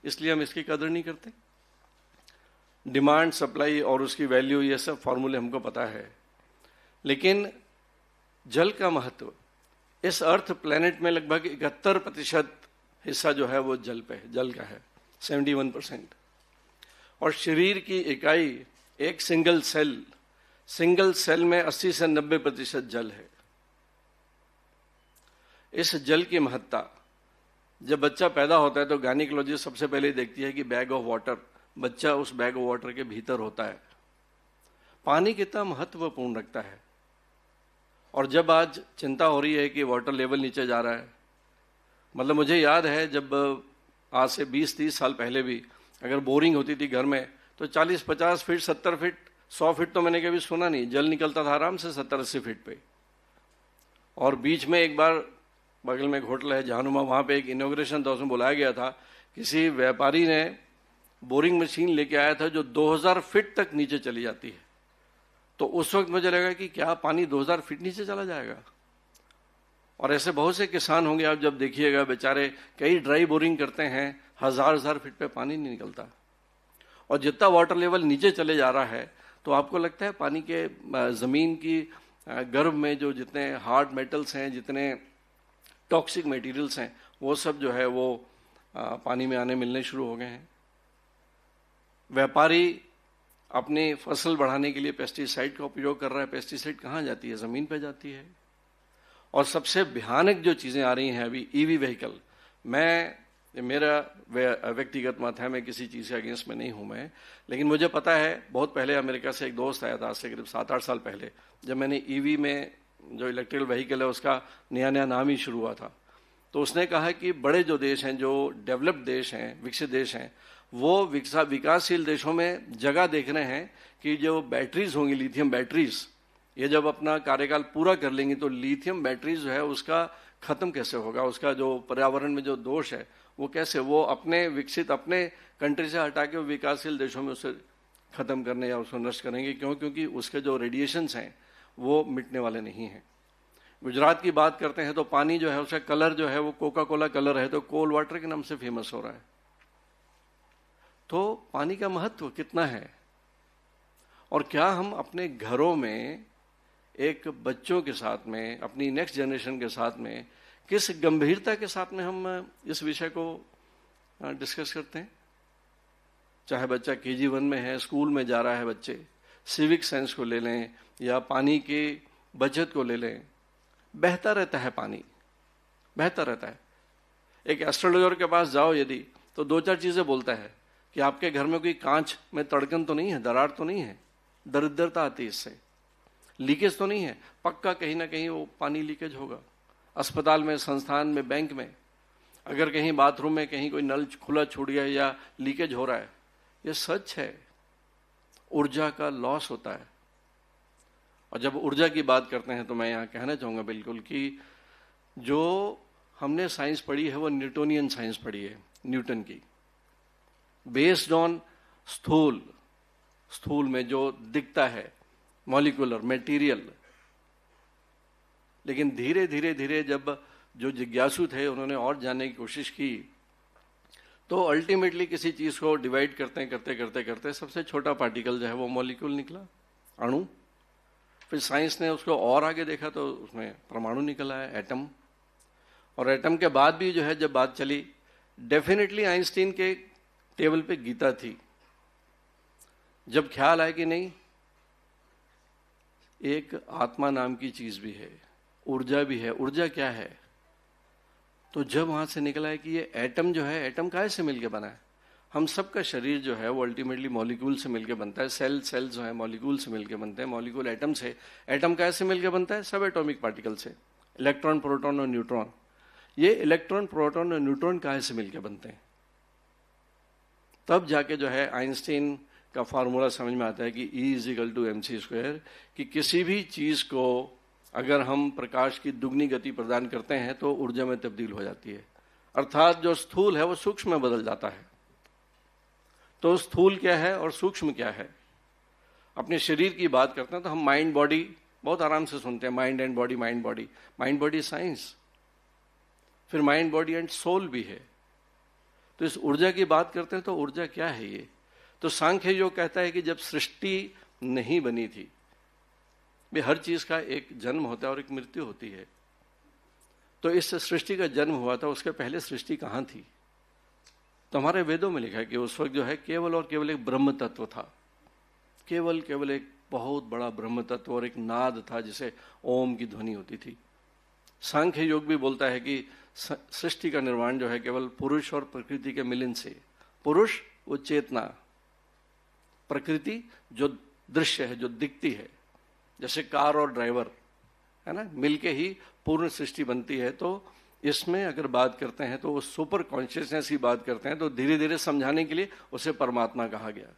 इसलिए हम इसकी कदर नहीं करते। डिमांड, सप्लाई और उसकी वैल्यू, ये सब फॉर्मूले हमको पता है। लेकिन जल का महत्व, इस अर्थ प्लेनेट में लगभग 71% हिस्सा जो है वो जल पे है, जल का है, 71%। और शरीर की इकाई, एक सिंगल सेल में 80 से 90% जल है। इस जल की महत्ता, जब बच्चा पैदा होता है तो गायनिकोलॉजिस्ट सबसे पहले देखती है कि बैग ऑफ वाटर, बच्चा उस बैग ऑफ वाटर के भीतर होता है। पानी कितना महत्वपूर्ण रखता है। और जब आज चिंता हो रही है कि वाटर लेवल नीचे जा रहा है, मतलब मुझे याद है जब आज से 20-30 साल पहले भी अगर बोरिंग होती थी घर में तो 40-50 फीट, 70 फीट, 100 फीट तो मैंने कभी सुना नहीं, जल निकलता था आराम से 70-80 फीट पे। और बीच में एक बार बगल में एक होटल है जहानुमा, वहाँ पे एक इनॉग्रेशन था, उसमें बुलाया गया था। किसी व्यापारी ने बोरिंग मशीन लेके आया था जो 2000 फीट तक नीचे चली जाती है। तो उस वक्त मुझे लगा कि क्या पानी 2000 फीट नीचे चला जाएगा। और ऐसे बहुत से किसान होंगे, आप जब देखिएगा बेचारे कई ड्राई बोरिंग करते हैं, 1000 फीट पे पानी नहीं निकलता। और जितना वाटर लेवल नीचे चले जा रहा है तो आपको लगता है पानी के ज़मीन की गर्भ में जो जितने हार्ड मेटल्स हैं, जितने टॉक्सिक मटेरियल्स हैं, वो सब जो है वो पानी में आने मिलने शुरू हो गए हैं। व्यापारी अपनी फसल बढ़ाने के लिए पेस्टिसाइड का उपयोग कर रहा है। पेस्टिसाइड कहाँ जाती है? ज़मीन पे जाती है। और सबसे भयानक जो चीज़ें आ रही हैं अभी, ईवी व्हीकल, मेरा व्यक्तिगत मत है, मैं किसी चीज़ के अगेंस्ट में नहीं हूँ मैं, लेकिन मुझे पता है बहुत पहले अमेरिका से एक दोस्त आया था, आज से करीब 7-8 साल पहले, जब मैंने ईवी में जो इलेक्ट्रिकल व्हीकल है उसका नया नाम ही शुरू हुआ था। तो उसने कहा कि बड़े जो देश हैं, जो डेवलप्ड देश हैं, विकसित देश हैं, वो विकासशील देशों में जगह देख रहे हैं कि जो बैटरीज होंगी, लिथियम बैटरीज, ये जब अपना कार्यकाल पूरा कर लेंगी तो लिथियम बैटरीज जो है उसका खत्म कैसे होगा, उसका जो पर्यावरण में जो दोष है वो कैसे, वो अपने विकसित अपने कंट्री से हटा के विकासशील देशों में उसे खत्म करने या उसको नष्ट करेंगे। क्यों? क्योंकि उसके जो रेडिएशंस हैं वो मिटने वाले नहीं हैं। गुजरात की बात करते हैं तो पानी जो है उसका कलर जो है वो कोका कोला कलर है, तो कोल वाटर के नाम से फेमस हो रहा है। तो पानी का महत्व कितना है। और क्या हम अपने घरों में एक बच्चों के साथ में, अपनी नेक्स्ट जनरेशन के साथ में किस गंभीरता के साथ में हम इस विषय को डिस्कस करते हैं। चाहे बच्चा KG 1 में है, स्कूल में जा रहा है, बच्चे सिविक साइंस को ले लें या पानी की बचत को ले लें, बहता रहता है पानी, बहता रहता है। एक एस्ट्रोलॉजर के पास जाओ यदि, तो 2-4 चीज़ें बोलता है कि आपके घर में कोई कांच में तड़कन तो नहीं है, दरार तो नहीं है, दरिद्रता आती है इससे, लीकेज तो नहीं है, पक्का कहीं ना कहीं वो पानी लीकेज होगा। अस्पताल में, संस्थान में, बैंक में, अगर कहीं बाथरूम में कहीं कोई नल खुला छूट गया या लीकेज हो रहा है, ये सच है। ऊर्जा का लॉस होता है। और जब ऊर्जा की बात करते हैं तो मैं यहाँ कहना चाहूँगा बिल्कुल कि जो हमने साइंस पढ़ी है वो न्यूटोनियन साइंस पढ़ी है, न्यूटन की, बेस्ड ऑन स्थूल में जो दिखता है, मॉलिक्यूलर मटेरियल। लेकिन धीरे धीरे जब जो जिज्ञासु थे उन्होंने और जानने की कोशिश की तो अल्टीमेटली किसी चीज को डिवाइड करते सबसे छोटा पार्टिकल जो है वो मॉलिक्यूल निकला, अणु। फिर साइंस ने उसको और आगे देखा तो उसमें परमाणु निकला है, एटम। और एटम के बाद भी जो है जब बात चली, डेफिनेटली आइंस्टीन के टेबल पे गीता थी। जब ख्याल आया कि नहीं, एक आत्मा नाम की चीज भी है, ऊर्जा भी है। ऊर्जा क्या है? तो जब वहां से निकला है कि ये एटम जो है, एटम काहे से मिलके बना है? हम सबका शरीर जो है वो अल्टीमेटली मॉलिक्यूल से मिलके बनता है। सेल जो है मॉलिक्यूल से मिलके बनते हैं, मॉलिक्यूल एटम से। एटम काहे से मिलके बनता है? सब एटॉमिक पार्टिकल से, इलेक्ट्रॉन, प्रोटॉन और न्यूट्रॉन। ये इलेक्ट्रॉन, प्रोटॉन और न्यूट्रॉन काहे से मिलके बनते हैं? तब जाके जो है आइंस्टीन का फार्मूला समझ में आता है कि E=mc², कि किसी भी चीज को अगर हम प्रकाश की दुगनी गति प्रदान करते हैं तो ऊर्जा में तब्दील हो जाती है, अर्थात जो स्थूल है वो सूक्ष्म में बदल जाता है। तो स्थूल क्या है और सूक्ष्म क्या है? अपने शरीर की बात करते हैं तो हम माइंड बॉडी बहुत आराम से सुनते हैं, mind and body, mind body, mind body science, फिर माइंड बॉडी एंड सोल भी है। तो इस ऊर्जा की बात करते हैं तो ऊर्जा क्या है ये? तो सांख्य योग कहता है कि जब सृष्टि नहीं बनी थी, भी हर चीज का एक जन्म होता है और एक मृत्यु होती है, तो इस सृष्टि का जन्म हुआ था, उसके पहले सृष्टि कहाँ थी? तो हमारे वेदों में लिखा है कि उस वक्त जो है केवल और केवल एक ब्रह्म तत्व था, केवल एक बहुत बड़ा ब्रह्म तत्व और एक नाद था जिसे ओम की ध्वनि होती थी। सांख्य योग भी बोलता है कि सृष्टि का निर्माण जो है केवल पुरुष और प्रकृति के मिलन से। पुरुष वो चेतना, प्रकृति जो दृश्य है, जो दिखती है, जैसे कार और ड्राइवर है ना, मिलके ही पूर्ण सृष्टि बनती है। तो इसमें अगर बात करते हैं तो वो सुपर कॉन्शियसनेस की बात करते हैं, तो धीरे धीरे समझाने के लिए उसे परमात्मा कहा गया।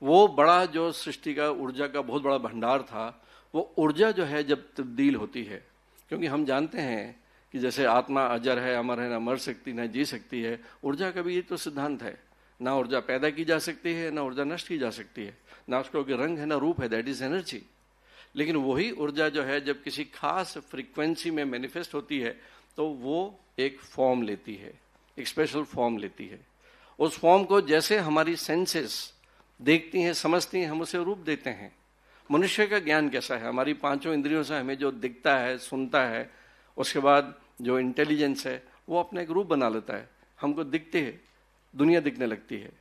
वो बड़ा जो सृष्टि का ऊर्जा का बहुत बड़ा भंडार था, वो ऊर्जा जो है जब तब्दील होती है, क्योंकि हम जानते हैं कि जैसे आत्मा अजर है, अमर है, ना मर सकती ना जी सकती है, ऊर्जा का भी ये तो सिद्धांत है, ना ऊर्जा पैदा की जा सकती है ना ऊर्जा नष्ट की जा सकती है, ना उसका कोई रंग है ना रूप है, दैट इज एनर्जी। लेकिन वही ऊर्जा जो है जब किसी खास फ्रीक्वेंसी में मैनिफेस्ट होती है तो वो एक फॉर्म लेती है, एक स्पेशल फॉर्म लेती है। उस फॉर्म को जैसे हमारी सेंसेस देखती हैं, समझती हैं, हम उसे रूप देते हैं। मनुष्य का ज्ञान कैसा है? हमारी पांचों इंद्रियों से हमें जो दिखता है, सुनता है, उसके बाद जो इंटेलिजेंस है वो अपना एक रूप बना लेता है, हमको दिखते है, दुनिया दिखने लगती है।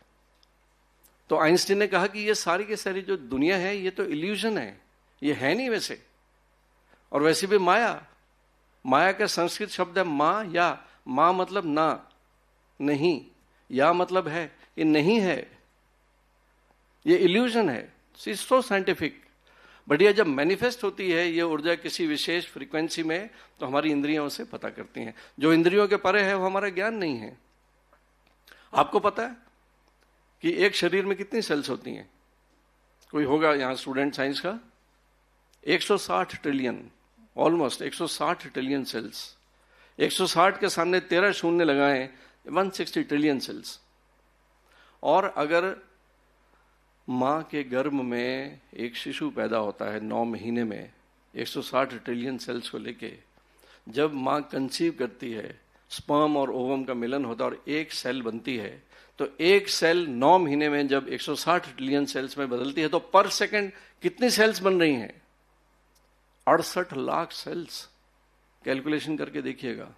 तो आइंस्टीन ने कहा कि ये सारी की सारी जो दुनिया है ये तो इल्यूजन है, ये है नहीं वैसे। और वैसे भी माया, माया का संस्कृत शब्द है माँ या, माँ मतलब ना, नहीं, या मतलब है, ये नहीं है, ये इल्यूजन है। सो साइंटिफिक। बट ये जब मैनिफेस्ट होती है ये ऊर्जा किसी विशेष फ्रीक्वेंसी में, तो हमारी इंद्रियां उसे पता करती हैं। जो इंद्रियों के परे है वो हमारा ज्ञान नहीं है। आपको पता है कि एक शरीर में कितनी सेल्स होती हैं? कोई होगा यहां स्टूडेंट साइंस का? 160 ट्रिलियन, ऑलमोस्ट 160 ट्रिलियन सेल्स। 160 के सामने 13 शून्य लगाएं, 160 ट्रिलियन सेल्स। और अगर माँ के गर्भ में एक शिशु पैदा होता है 9 महीने में 160 ट्रिलियन सेल्स को लेके, जब माँ कंसीव करती है, स्पर्म और ओवम का मिलन होता है और एक सेल बनती है, तो एक सेल 9 महीने में जब 160 ट्रिलियन सेल्स में बदलती है तो पर सेकंड कितनी सेल्स बन रही हैं? 68 लाख सेल्स। कैलकुलेशन करके देखिएगा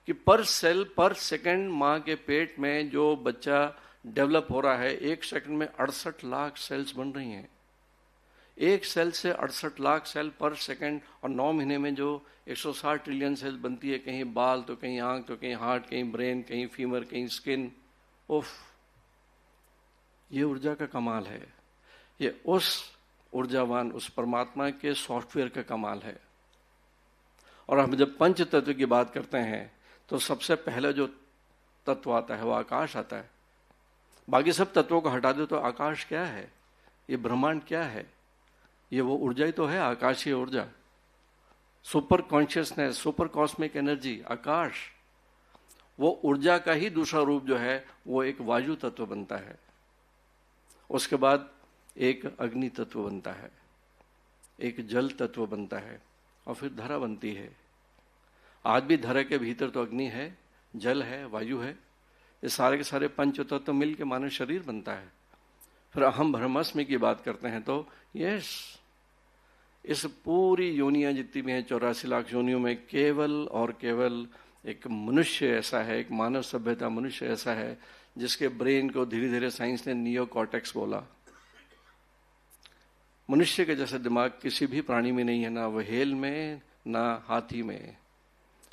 कि पर सेल पर सेकंड माँ के पेट में जो बच्चा डेवलप हो रहा है, एक सेकंड में 68 लाख सेल्स बन रही हैं। एक सेल से 68 लाख सेल पर सेकंड, और 9 महीने में जो 160 ट्रिलियन सेल बनती है, कहीं बाल तो कहीं आंख तो कहीं हार्ट, कहीं ब्रेन, कहीं फीमर, कहीं स्किन। उफ, ये ऊर्जा का कमाल है। ये उस ऊर्जावान, उस परमात्मा के सॉफ्टवेयर का कमाल है। और हम जब पंच तत्व की बात करते हैं तो सबसे पहला जो तत्व आता है वो आकाश आता है। बाकी सब तत्वों को हटा दो तो आकाश क्या है? ये ब्रह्मांड क्या है? ये वो ऊर्जा ही तो है, आकाशीय ऊर्जा, super consciousness, super cosmic energy, आकाश। वो ऊर्जा का ही दूसरा रूप जो है वो एक वायु तत्व बनता है, उसके बाद एक अग्नि तत्व बनता है, एक जल तत्व बनता है, और फिर धरा बनती है। आज भी धरा के भीतर तो अग्नि है, जल है, वायु है। ये सारे के सारे पंच तत्व मिल के मानव शरीर बनता है। फिर अहम ब्रह्मास्मि की बात करते हैं तो यस, इस पूरी योनियां जितनी भी हैं 84 लाख योनियों में केवल और केवल एक मनुष्य ऐसा है, एक मानव सभ्यता मनुष्य ऐसा है जिसके ब्रेन को धीरे धीरे साइंस ने नियो कॉर्टेक्स बोला। मनुष्य के जैसा दिमाग किसी भी प्राणी में नहीं है, ना व्हेल में ना हाथी में।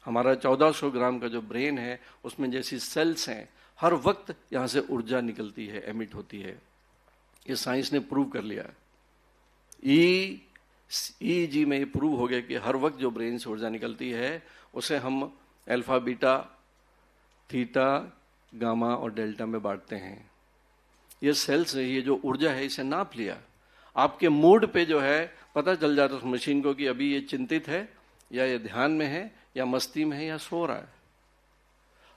हमारा 1400 ग्राम का जो ब्रेन है उसमें जैसी सेल्स हैं, हर वक्त यहां से ऊर्जा निकलती है, एमिट होती है। ये साइंस ने प्रूव कर लिया। ईईजी में ये प्रूव हो गया कि हर वक्त जो ब्रेन से ऊर्जा निकलती है उसे हम अल्फा, बीटा, थीटा, गामा और डेल्टा में बांटते हैं। ये सेल्स है, ये जो ऊर्जा है, इसे नाप लिया। आपके मूड पे जो है पता चल जाता उस मशीन को कि अभी ये चिंतित है या ये ध्यान में है या मस्ती में है या सो रहा है।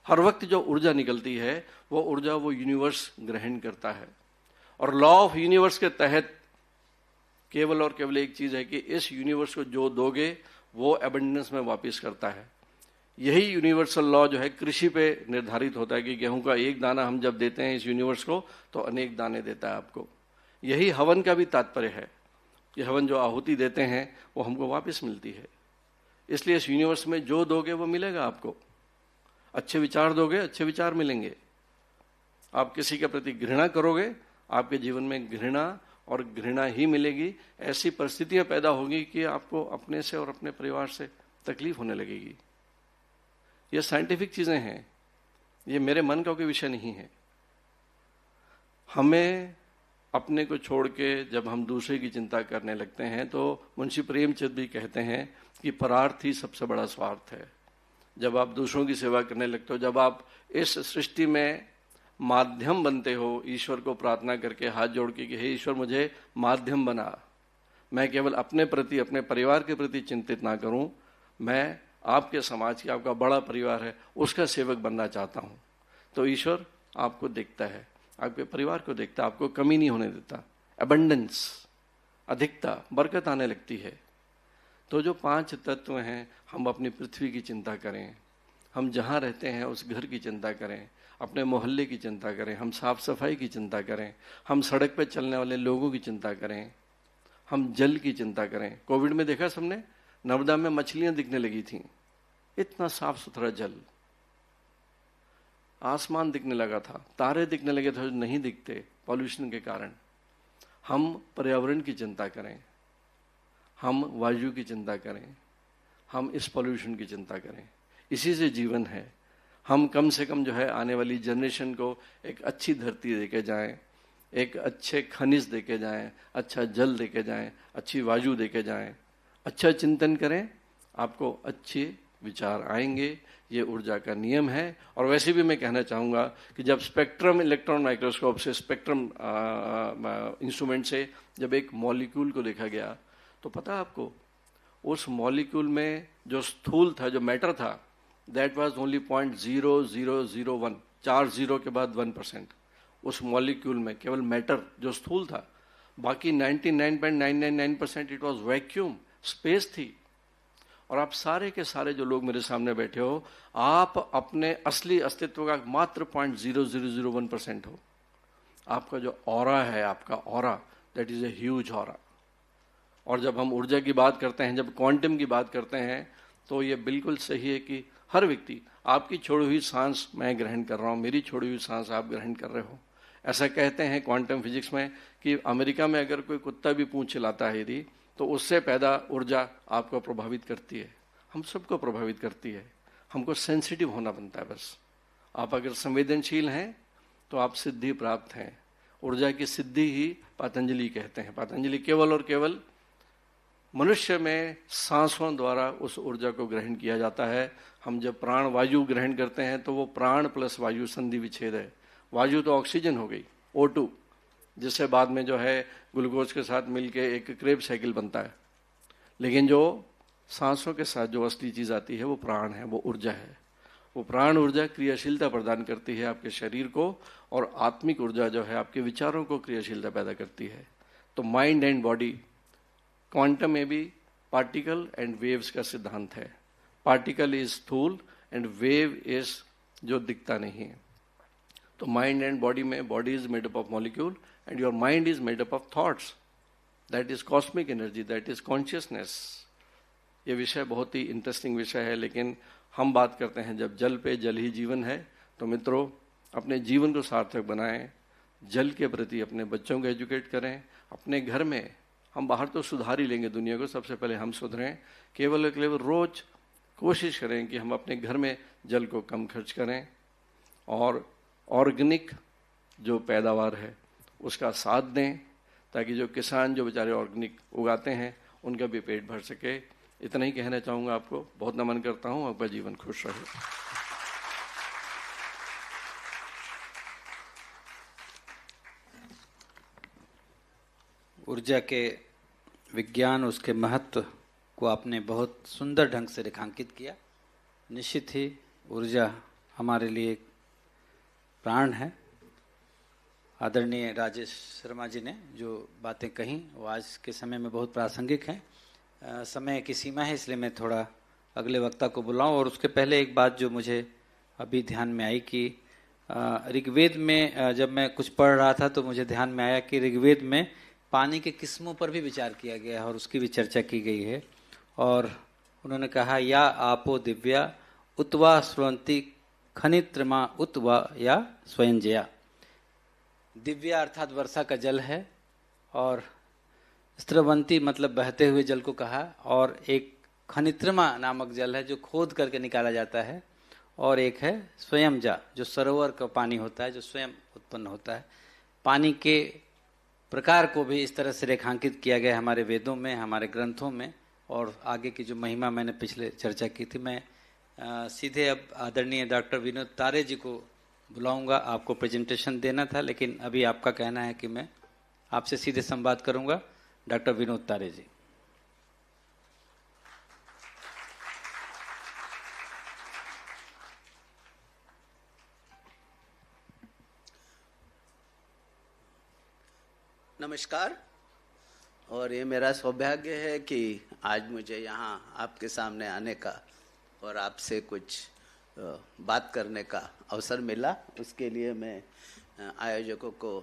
हर वक्त जो ऊर्जा निकलती है वो ऊर्जा वो यूनिवर्स ग्रहण करता है। और लॉ ऑफ यूनिवर्स के तहत केवल और केवल एक चीज है कि इस यूनिवर्स को जो दोगे वो एबंडेंस में वापस करता है। यही यूनिवर्सल लॉ जो है कृषि पे निर्धारित होता है कि गेहूं का एक दाना हम जब देते हैं इस यूनिवर्स को तो अनेक दाने देता है आपको। यही हवन का भी तात्पर्य है कि हवन जो आहुति देते हैं वो हमको वापस मिलती है। इसलिए इस यूनिवर्स में जो दोगे वो मिलेगा आपको। अच्छे विचार दोगे, अच्छे विचार मिलेंगे। आप किसी के प्रति घृणा करोगे, आपके जीवन में घृणा और घृणा ही मिलेगी। ऐसी परिस्थितियां पैदा होगी कि आपको अपने से और अपने परिवार से तकलीफ होने लगेगी। ये साइंटिफिक चीजें हैं, ये मेरे मन का कोई विषय नहीं है। हमें अपने को छोड़ के जब हम दूसरे की चिंता करने लगते हैं तो मुंशी प्रेमचंद भी कहते हैं कि परार्थ ही सबसे बड़ा स्वार्थ है। जब आप दूसरों की सेवा करने लगते हो, जब आप इस सृष्टि में माध्यम बनते हो, ईश्वर को प्रार्थना करके हाथ जोड़ के कि हे ईश्वर मुझे माध्यम बना, मैं केवल अपने प्रति अपने परिवार के प्रति चिंतित ना करूं, मैं आपके समाज की, आपका बड़ा परिवार है उसका सेवक बनना चाहता हूं। तो ईश्वर आपको देखता है, आपके परिवार को देखता है, आपको कमी नहीं होने देता। अबंडेंस, अधिकता, बरकत आने लगती है। तो जो 5 तत्व हैं, हम अपनी पृथ्वी की चिंता करें, हम जहाँ रहते हैं उस घर की चिंता करें, अपने मोहल्ले की चिंता करें, हम साफ सफाई की चिंता करें, हम सड़क पर चलने वाले लोगों की चिंता करें, हम जल की चिंता करें। कोविड में देखा सबने, नर्मदा में मछलियां दिखने लगी थीं, इतना साफ सुथरा जल। आसमान दिखने लगा था, तारे दिखने लगे थे जो नहीं दिखते पॉल्यूशन के कारण। हम पर्यावरण की चिंता करें, हम वायु की चिंता करें, हम इस पॉल्यूशन की चिंता करें। इसी से जीवन है। हम कम से कम जो है आने वाली जनरेशन को एक अच्छी धरती देके जाएं, एक अच्छे खनिज देके जाएं, अच्छा जल देके जाएं, अच्छी वायु देके जाएं, अच्छा चिंतन करें, आपको अच्छे विचार आएंगे। ये ऊर्जा का नियम है। और वैसे भी मैं कहना चाहूँगा कि जब स्पेक्ट्रम इलेक्ट्रॉन माइक्रोस्कोप से, स्पेक्ट्रम इंस्ट्रूमेंट से जब एक मॉलिक्यूल को देखा गया तो पता आपको उस मॉलिक्यूल में जो स्थूल था, जो मैटर था, दैट वाज ओनली 0.0001, 4 जीरो के बाद 1%। उस मॉलिक्यूल में केवल मैटर जो स्थूल था, बाकी 99.999% इट वाज वैक्यूम, स्पेस थी। और आप सारे के सारे जो लोग मेरे सामने बैठे हो, आप अपने असली अस्तित्व का मात्र 0.0001% हो। आपका जो ऑरा है, आपका aura, that is a huge aura. और जब हम ऊर्जा की बात करते हैं, जब क्वांटम की बात करते हैं, तो ये बिल्कुल सही है कि हर व्यक्ति, आपकी छोड़ी हुई सांस मैं ग्रहण कर रहा हूँ, मेरी छोड़ी हुई सांस आप ग्रहण कर रहे हो। ऐसा कहते हैं क्वांटम फिजिक्स में कि अमेरिका में अगर कोई कुत्ता भी पूंछ चलाता है यदि, तो उससे पैदा ऊर्जा आपको प्रभावित करती है, हम सबको प्रभावित करती है। हमको सेंसिटिव होना बनता है बस। आप अगर संवेदनशील हैं तो आप सिद्धि प्राप्त हैं। ऊर्जा की सिद्धि ही पतंजलि कहते हैं। पतंजलि केवल और केवल मनुष्य में सांसों द्वारा उस ऊर्जा को ग्रहण किया जाता है। हम जब प्राण वायु ग्रहण करते हैं तो वो प्राण प्लस वायु संधि विच्छेद है। वायु तो ऑक्सीजन हो गई, O2, जिससे बाद में जो है ग्लूकोज के साथ मिलके एक क्रेब साइकिल बनता है। लेकिन जो सांसों के साथ जो असली चीज आती है वो प्राण है, वो ऊर्जा है। वो प्राण ऊर्जा क्रियाशीलता प्रदान करती है आपके शरीर को, और आत्मिक ऊर्जा जो है आपके विचारों को क्रियाशीलता पैदा करती है। तो माइंड एंड बॉडी, क्वांटम में भी पार्टिकल एंड वेव्स का सिद्धांत है। पार्टिकल इज स्थूल एंड वेव इज जो दिखता नहीं है। तो माइंड एंड बॉडी में, body is made up of molecule and your mind is made up of thoughts, that is cosmic energy, that is consciousness. ये विषय बहुत ही इंटरेस्टिंग विषय है, लेकिन हम बात करते हैं जब जल पे, जल ही जीवन है। तो मित्रों, अपने जीवन को सार्थक बनाएं, जल के प्रति अपने बच्चों को एजुकेट करें। अपने घर में, हम बाहर तो सुधार ही लेंगे दुनिया को, सबसे पहले हम सुधरें। केवल केवल रोज कोशिश करें कि हम अपने घर में जल को कम खर्च करें, और ऑर्गेनिक जो पैदावार है उसका साथ दें, ताकि जो किसान जो बेचारे ऑर्गेनिक उगाते हैं उनका भी पेट भर सके। इतना ही कहना चाहूँगा आपको। बहुत नमन करता हूँ। आपका जीवन खुश रहे। ऊर्जा के विज्ञान, उसके महत्व को आपने बहुत सुंदर ढंग से रेखांकित किया। निश्चित ही ऊर्जा हमारे लिए एक प्राण है। आदरणीय राजेश शर्मा जी ने जो बातें कहीं वो आज के समय में बहुत प्रासंगिक हैं। समय की सीमा है, इसलिए मैं थोड़ा अगले वक्ता को बुलाऊं। और उसके पहले एक बात जो मुझे अभी ध्यान में आई कि ऋग्वेद में जब मैं कुछ पढ़ रहा था तो मुझे ध्यान में आया कि ऋग्वेद में पानी के किस्मों पर भी विचार किया गया है और उसकी भी चर्चा की गई है। और उन्होंने कहा या आपो दिव्या उतवा स्रवंती खनित्रमा उतवा या स्वयंजया। दिव्या अर्थात वर्षा का जल है और स्रवंती मतलब बहते हुए जल को कहा, और एक खनित्रमा नामक जल है जो खोद करके निकाला जाता है, और एक है स्वयंजा जो सरोवर का पानी होता है जो स्वयं उत्पन्न होता है। पानी के प्रकार को भी इस तरह से रेखांकित किया गया हमारे वेदों में, हमारे ग्रंथों में, और आगे की जो महिमा मैंने पिछले चर्चा की थी। मैं सीधे अब आदरणीय डॉक्टर विनोद तारे जी को बुलाऊंगा। आपको प्रेजेंटेशन देना था, लेकिन अभी आपका कहना है कि मैं आपसे सीधे संवाद करूंगा। डॉक्टर विनोद तारे जी। नमस्कार। और ये मेरा सौभाग्य है कि आज मुझे यहाँ आपके सामने आने का और आपसे कुछ बात करने का अवसर मिला। उसके लिए मैं आयोजकों को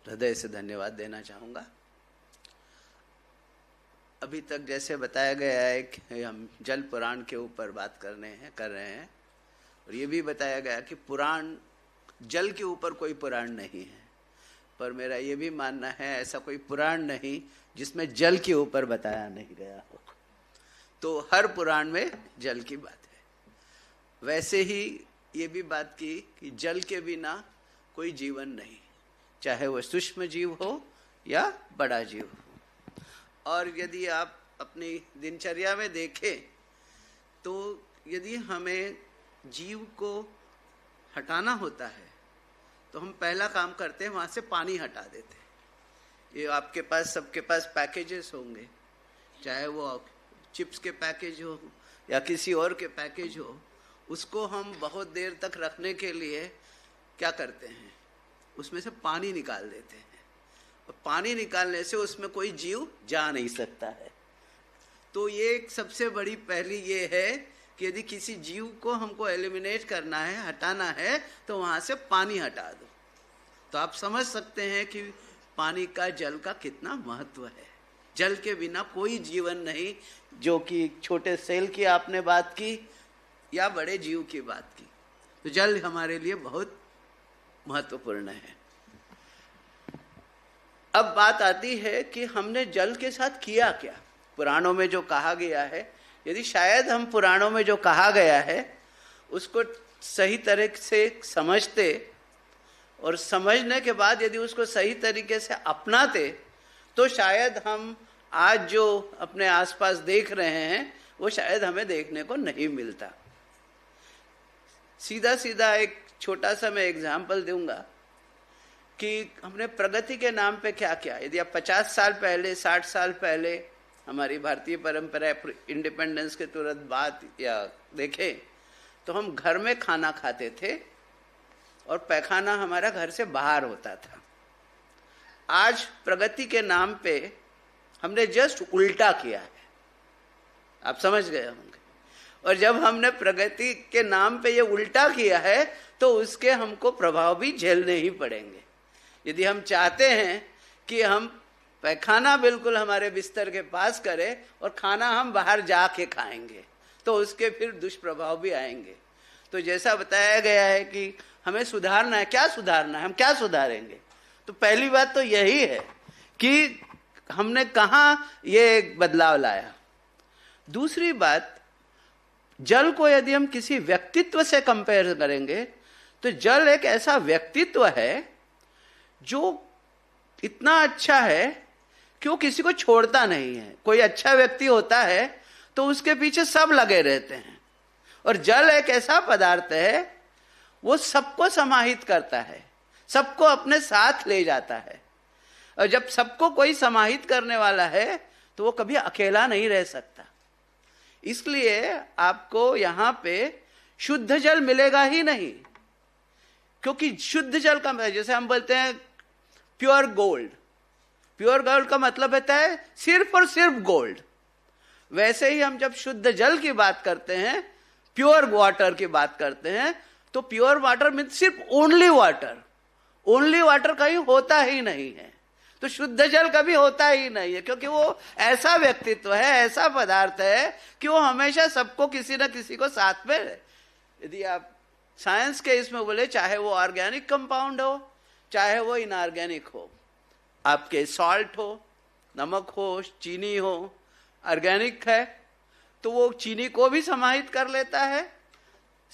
हृदय से धन्यवाद देना चाहूँगा। अभी तक जैसे बताया गया है कि हम जल पुराण के ऊपर बात कर रहे हैं, और ये भी बताया गया कि पुराण, जल के ऊपर कोई पुराण नहीं है, पर मेरा ये भी मानना है ऐसा कोई पुराण नहीं जिसमें जल के ऊपर बताया नहीं गया हो। तो हर पुराण में जल की बात है। वैसे ही ये भी बात की कि जल के बिना कोई जीवन नहीं, चाहे वह सूक्ष्म जीव हो या बड़ा जीव हो। और यदि आप अपनी दिनचर्या में देखें तो यदि हमें जीव को हटाना होता है तो हम पहला काम करते हैं, वहाँ से पानी हटा देते हैं। ये आपके पास, सबके पास पैकेजेस होंगे, चाहे वो चिप्स के पैकेज हो या किसी और के पैकेज हो, उसको हम बहुत देर तक रखने के लिए क्या करते हैं, उसमें से पानी निकाल देते हैं। और पानी निकालने से उसमें कोई जीव जा नहीं सकता है। तो ये एक सबसे बड़ी पहली ये है कि यदि किसी जीव को हमको एलिमिनेट करना है, हटाना है, तो वहाँ से पानी हटा दो। तो आप समझ सकते हैं कि पानी का, जल का कितना महत्व है। जल के बिना कोई जीवन नहीं, जो कि छोटे सेल की आपने बात की या बड़े जीव की बात की। तो जल हमारे लिए बहुत महत्वपूर्ण है। अब बात आती है कि हमने जल के साथ किया क्या। पुराणों में जो कहा गया है, यदि शायद हम पुराणों में जो कहा गया है उसको सही तरह से समझते और समझने के बाद यदि उसको सही तरीके से अपनाते तो शायद हम आज जो अपने आसपास देख रहे हैं वो शायद हमें देखने को नहीं मिलता। सीधा सीधा एक छोटा सा मैं एग्जाम्पल दूंगा कि हमने प्रगति के नाम पे क्या किया। यदि आप 50 साल पहले, 60 साल पहले हमारी भारतीय परंपरा इंडिपेंडेंस के तुरंत बाद या देखें तो हम घर में खाना खाते थे और पैखाना हमारा घर से बाहर होता था। आज प्रगति के नाम पे हमने जस्ट उल्टा किया है, आप समझ गए होंगे। और जब हमने प्रगति के नाम पे ये उल्टा किया है तो उसके हमको प्रभाव भी झेलने ही पड़ेंगे। यदि हम चाहते हैं कि हम पैखाना बिल्कुल हमारे बिस्तर के पास करें और खाना हम बाहर जाके खाएंगे तो उसके फिर दुष्प्रभाव भी आएंगे। तो जैसा बताया गया है कि हमें सुधारना है, क्या सुधारना है, हम क्या सुधारेंगे। तो पहली बात तो यही है कि हमने कहाँ ये बदलाव लाया। दूसरी बात, जल को यदि हम किसी व्यक्तित्व से कंपेयर करेंगे तो जल एक ऐसा व्यक्तित्व है जो इतना अच्छा है कि वो किसी को छोड़ता नहीं है। कोई अच्छा व्यक्ति होता है तो उसके पीछे सब लगे रहते हैं, और जल एक ऐसा पदार्थ है वो सबको समाहित करता है, सबको अपने साथ ले जाता है। और जब सबको कोई समाहित करने वाला है तो वो कभी अकेला नहीं रह सकता। इसलिए आपको यहां पे शुद्ध जल मिलेगा ही नहीं, क्योंकि शुद्ध जल का, जैसे हम बोलते हैं प्योर गोल्ड, प्योर गोल्ड का मतलब होता है सिर्फ और सिर्फ गोल्ड। वैसे ही हम जब शुद्ध जल की बात करते हैं, प्योर वाटर की बात करते हैं, तो प्योर वाटर मीन सिर्फ ओनली वाटर। ओनली वाटर कहीं होता ही नहीं है, तो शुद्ध जल कभी होता ही नहीं है, क्योंकि वो ऐसा व्यक्तित्व है, ऐसा पदार्थ है कि वो हमेशा सबको किसी न किसी को साथ में, यदि आप साइंस के इसमें बोले, चाहे वो ऑर्गेनिक कंपाउंड हो चाहे वो इनऑर्गेनिक हो, आपके सॉल्ट हो, नमक हो, चीनी हो, ऑर्गेनिक है तो वो चीनी को भी समाहित कर लेता है,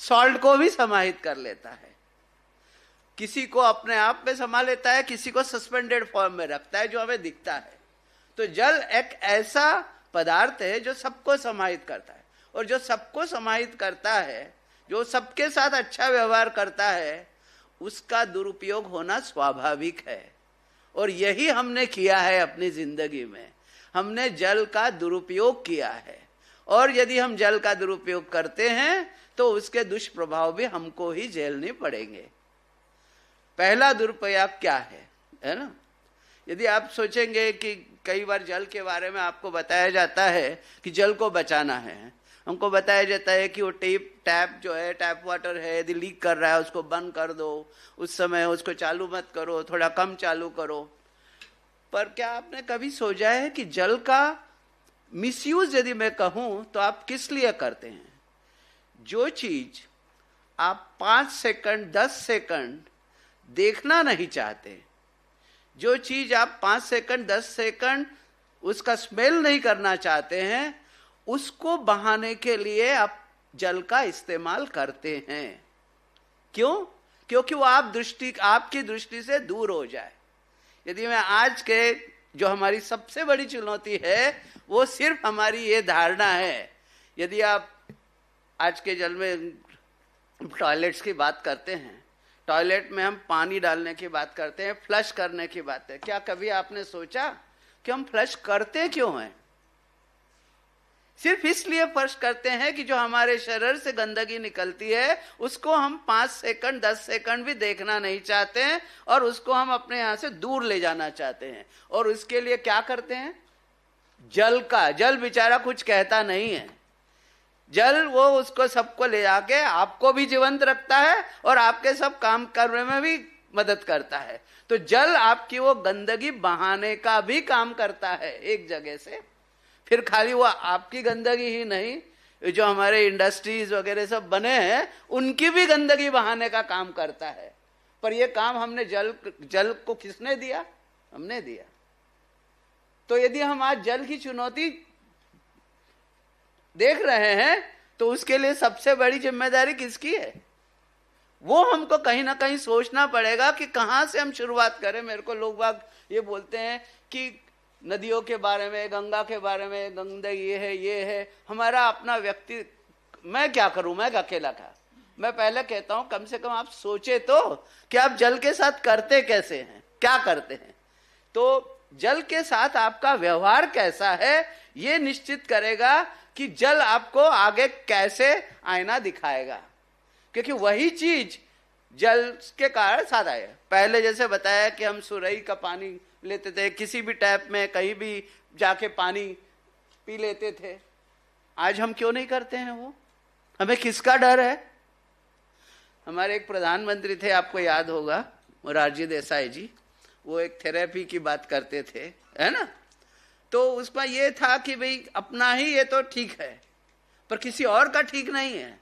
सॉल्ट को भी समाहित कर लेता है, किसी को अपने आप में समा लेता है, किसी को सस्पेंडेड फॉर्म में रखता है जो हमें दिखता है। तो जल एक ऐसा पदार्थ है जो सबको समाहित करता है, और जो सबको समाहित करता है, जो सबके साथ अच्छा व्यवहार करता है, उसका दुरुपयोग होना स्वाभाविक है। और यही हमने किया है अपनी जिंदगी में, हमने जल का दुरुपयोग किया है। और यदि हम जल का दुरुपयोग करते हैं तो उसके दुष्प्रभाव भी हमको ही झेलने पड़ेंगे। पहला दुरुपयोग क्या है ना? यदि आप सोचेंगे कि कई बार जल के बारे में आपको बताया जाता है कि जल को बचाना है, हमको बताया जाता है कि वो टैप जो है, टैप वाटर है, यदि लीक कर रहा है उसको बंद कर दो, उस समय उसको चालू मत करो, थोड़ा कम चालू करो। पर क्या आपने कभी सोचा है कि जल का मिसयूज यदि मैं कहूं तो आप किस लिए करते हैं? जो चीज आप 5 सेकंड 10 सेकंड देखना नहीं चाहते, जो चीज आप 5 सेकंड 10 सेकंड उसका स्मेल नहीं करना चाहते हैं, उसको बहाने के लिए आप जल का इस्तेमाल करते हैं। क्यों? क्योंकि वो आपकी दृष्टि से दूर हो जाए। यदि मैं आज के जो हमारी सबसे बड़ी चुनौती है वो सिर्फ हमारी ये धारणा है, यदि आप आज के जल में टॉयलेट्स की बात करते हैं, टॉयलेट में हम पानी डालने की बात करते हैं, फ्लश करने की बात है, क्या कभी आपने सोचा कि हम फ्लश करते क्यों हैं? सिर्फ इसलिए फ्लश करते हैं कि जो हमारे शरीर से गंदगी निकलती है उसको हम 5 सेकंड 10 सेकंड भी देखना नहीं चाहते हैं, और उसको हम अपने यहां से दूर ले जाना चाहते हैं। और उसके लिए क्या करते हैं? जल बेचारा कुछ कहता नहीं है, जल वो उसको सबको ले जाके आपको भी जीवंत रखता है और आपके सब काम करने में भी मदद करता है। तो जल आपकी वो गंदगी बहाने का भी काम करता है एक जगह से। फिर खाली वो आपकी गंदगी ही नहीं, जो हमारे इंडस्ट्रीज वगैरह सब बने हैं उनकी भी गंदगी बहाने का काम करता है। पर ये काम हमने जल को किसने दिया? हमने दिया। तो यदि हम आज जल की चुनौती देख रहे हैं तो उसके लिए सबसे बड़ी जिम्मेदारी किसकी है? वो हमको कहीं ना कहीं सोचना पड़ेगा कि कहां से हम शुरुआत करें। मेरे को लोग बाग ये बोलते हैं कि नदियों के बारे में, गंगा के बारे में, गंगा ये है हमारा अपना व्यक्ति, मैं क्या करूं, मैं अकेला था। मैं पहले कहता हूं कम से कम आप सोचे तो कि आप जल के साथ करते कैसे हैं, क्या करते हैं। तो जल के साथ आपका व्यवहार कैसा है ये निश्चित करेगा कि जल आपको आगे कैसे आईना दिखाएगा, क्योंकि वही चीज जल के कारण साथ आए। पहले जैसे बताया कि हम सुरई का पानी लेते थे, किसी भी टैप में कहीं भी जाके पानी पी लेते थे। आज हम क्यों नहीं करते हैं? वो हमें किसका डर है? हमारे एक प्रधानमंत्री थे, आपको याद होगा, मोरारजी देसाई जी, वो एक थेरेपी की बात करते थे, है ना? तो उसमें ये था कि भाई अपना ही ये तो ठीक है पर किसी और का ठीक नहीं है,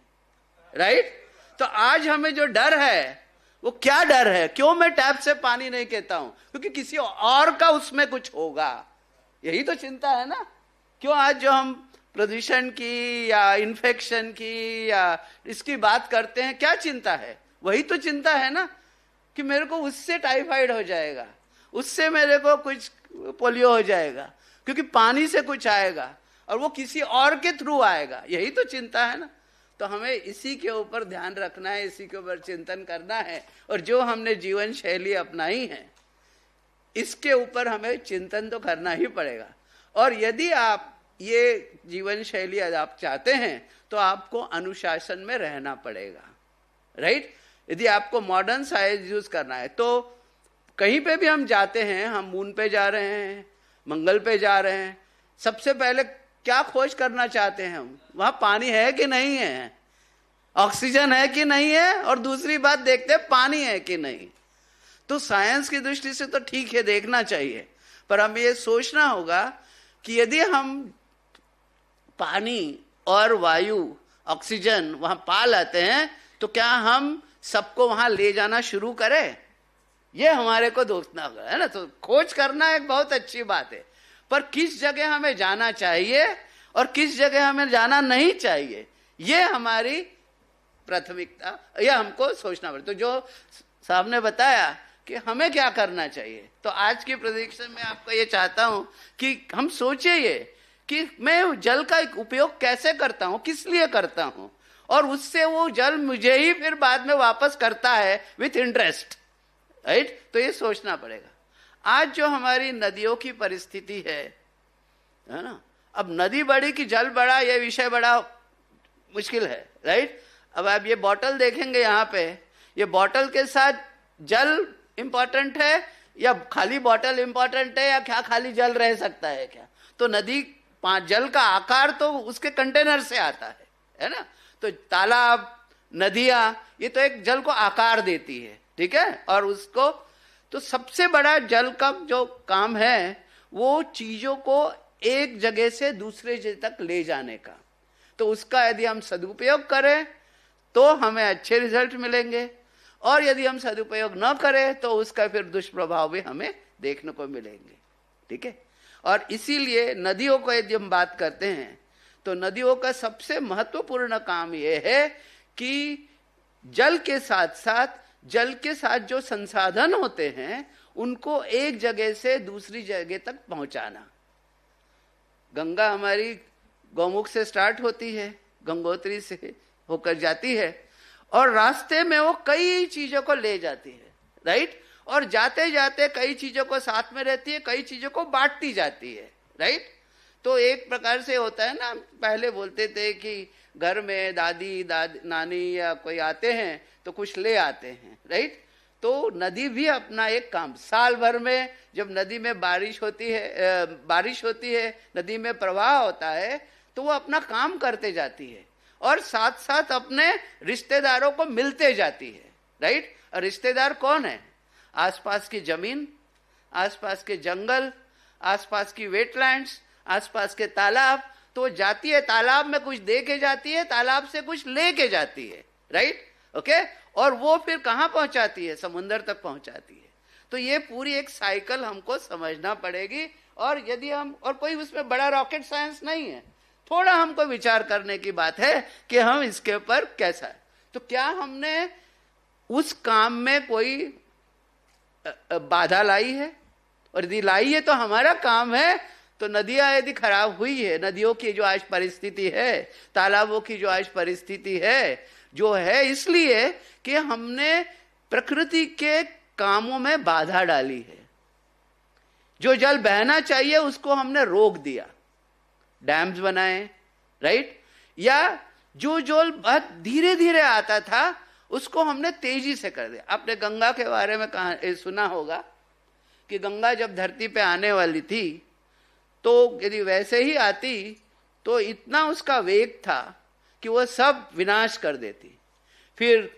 राइट? तो आज हमें जो डर है वो क्या डर है? क्यों मैं टैप से पानी नहीं कहता हूं? क्योंकि किसी और का उसमें कुछ होगा, यही तो चिंता है ना। क्यों आज जो हम प्रदूषण की या इन्फेक्शन की या इसकी बात करते हैं, क्या चिंता है? वही तो चिंता है ना कि मेरे को उससे टाइफाइड हो जाएगा, उससे मेरे को कुछ पोलियो हो जाएगा, क्योंकि पानी से कुछ आएगा और वो किसी और के थ्रू आएगा, यही तो चिंता है ना। तो हमें इसी के ऊपर ध्यान रखना है, इसी के ऊपर चिंतन करना है। और जो हमने जीवन शैली अपनाई है, इसके ऊपर हमें चिंतन तो करना ही पड़ेगा। और यदि आप ये जीवन शैली आप चाहते हैं तो आपको अनुशासन में रहना पड़ेगा, राइट। यदि आपको मॉडर्न साइंस यूज करना है तो कहीं पे भी हम जाते हैं, हम मून पे जा रहे हैं, मंगल पे जा रहे हैं, सबसे पहले क्या खोज करना चाहते हैं हम? वहां पानी है कि नहीं है, ऑक्सीजन है कि नहीं है, और दूसरी बात देखते हैं पानी है कि नहीं। तो साइंस की दृष्टि से तो ठीक है, देखना चाहिए, पर हमें ये सोचना होगा कि यदि हम पानी और वायु, ऑक्सीजन वहां पा लेते हैं तो क्या हम सबको वहां ले जाना शुरू करें? ये हमारे को दोस्तना होगा, है ना। तो खोज करना एक बहुत अच्छी बात है, पर किस जगह हमें जाना चाहिए और किस जगह हमें जाना नहीं चाहिए, ये हमारी प्राथमिकता, यह हमको सोचना पड़ेगा। तो जो साहब ने बताया कि हमें क्या करना चाहिए, तो आज की प्रेडिक्शन में आपको ये चाहता हूं कि हम सोचे ये कि मैं जल का उपयोग कैसे करता हूं, किस लिए करता हूं, और उससे वो जल मुझे ही फिर बाद में वापस करता है विथ इंटरेस्ट, राइट। तो ये सोचना पड़ेगा। आज जो हमारी नदियों की परिस्थिति है ना, अब नदी बड़ी कि जल बड़ा, ये विषय बड़ा मुश्किल है, राइट। अब आप ये बॉटल देखेंगे यहाँ पे, ये बॉटल के साथ जल इंपॉर्टेंट है या खाली बॉटल इंपॉर्टेंट है, या क्या खाली जल रह सकता है क्या? तो नदी जल का आकार तो उसके कंटेनर से आता है ना। तो तालाब, नदियां, ये तो एक जल को आकार देती है, ठीक है। और उसको तो सबसे बड़ा जल का जो काम है वो चीजों को एक जगह से दूसरे जगह तक ले जाने का। तो उसका यदि हम सदुपयोग करें तो हमें अच्छे रिजल्ट मिलेंगे, और यदि हम सदुपयोग न करें तो उसका फिर दुष्प्रभाव भी हमें देखने को मिलेंगे, ठीक है। और इसीलिए नदियों को यदि हम बात करते हैं तो नदियों का सबसे महत्वपूर्ण काम यह है कि जल के साथ जो संसाधन होते हैं उनको एक जगह से दूसरी जगह तक पहुंचाना। गंगा हमारी गौमुख से स्टार्ट होती है, गंगोत्री से होकर जाती है, और रास्ते में वो कई चीजों को ले जाती है, राइट। और जाते जाते कई चीजों को साथ में रहती है, कई चीजों को बांटती जाती है, राइट। तो एक प्रकार से होता है ना, पहले बोलते थे कि घर में दादी नानी या कोई आते हैं तो कुछ ले आते हैं, राइट। तो नदी भी अपना एक काम, साल भर में जब नदी में बारिश होती है, नदी में प्रवाह होता है, तो वो अपना काम करते जाती है और साथ साथ अपने रिश्तेदारों को मिलते जाती है, राइट। और रिश्तेदार कौन है? आसपास की जमीन, आसपास के जंगल, आसपास की वेटलैंड्स, आसपास के तालाब। तो जाती है, तालाब में कुछ दे के जाती है, तालाब से कुछ ले के जाती है, राइट, ओके। और वो फिर कहाँ पहुंचाती है? समुद्र तक पहुंचाती है। तो ये पूरी एक साइकिल हमको समझना पड़ेगी। और यदि हम, और कोई उसमें बड़ा रॉकेट साइंस नहीं है, थोड़ा हमको विचार करने की बात है कि हम इसके ऊपर कैसा है। तो क्या हमने उस काम में कोई बाधा लाई है? और यदि लाई है तो हमारा काम है। तो नदियां यदि खराब हुई है, नदियों की जो आज परिस्थिति है, तालाबों की जो आज परिस्थिति है, जो है इसलिए कि हमने प्रकृति के कामों में बाधा डाली है। जो जल बहना चाहिए उसको हमने रोक दिया, डैम्स बनाए, राइट। या जो जल बहुत धीरे धीरे आता था उसको हमने तेजी से कर दिया। आपने गंगा के बारे में सुना होगा कि गंगा जब धरती पे आने वाली थी तो यदि वैसे ही आती तो इतना उसका वेग था कि वह सब विनाश कर देती। फिर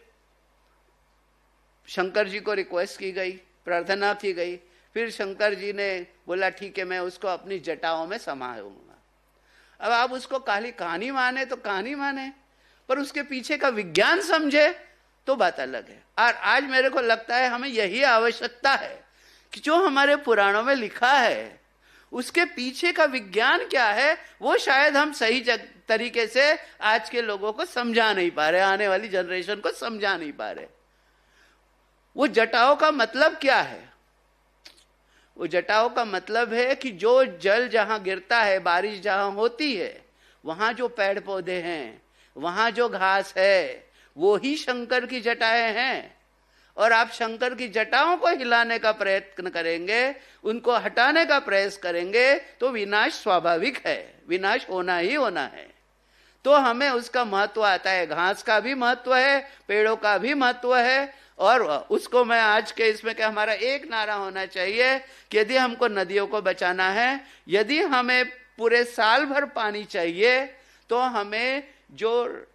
शंकर जी को रिक्वेस्ट की गई, प्रार्थना की गई। फिर शंकर जी ने बोला ठीक है, मैं उसको अपनी जटाओं में समाऊंगा। अब आप उसको खाली कहानी माने तो कहानी माने, पर उसके पीछे का विज्ञान समझे तो बात अलग है। और आज मेरे को लगता है हमें यही आवश्यकता है कि जो हमारे पुराणों में लिखा है उसके पीछे का विज्ञान क्या है, वो शायद हम सही तरीके से आज के लोगों को समझा नहीं पा रहे, आने वाली जनरेशन को समझा नहीं पा रहे। वो जटाओं का मतलब क्या है? वो जटाओं का मतलब है कि जो जल जहां गिरता है, बारिश जहां होती है, वहां जो पेड़ पौधे हैं, वहां जो घास है, वो ही शंकर की जटाएं हैं। और आप शंकर की जटाओं को हिलाने का प्रयत्न करेंगे, उनको हटाने का प्रयास करेंगे, तो विनाश स्वाभाविक है, विनाश होना ही होना है। तो हमें उसका महत्व आता है, घास का भी महत्व है, पेड़ों का भी महत्व है। और उसको मैं आज के इसमें क्या हमारा एक नारा होना चाहिए कि यदि हमको नदियों को बचाना है, यदि हमें पूरे साल भर पानी चाहिए, तो हमें जो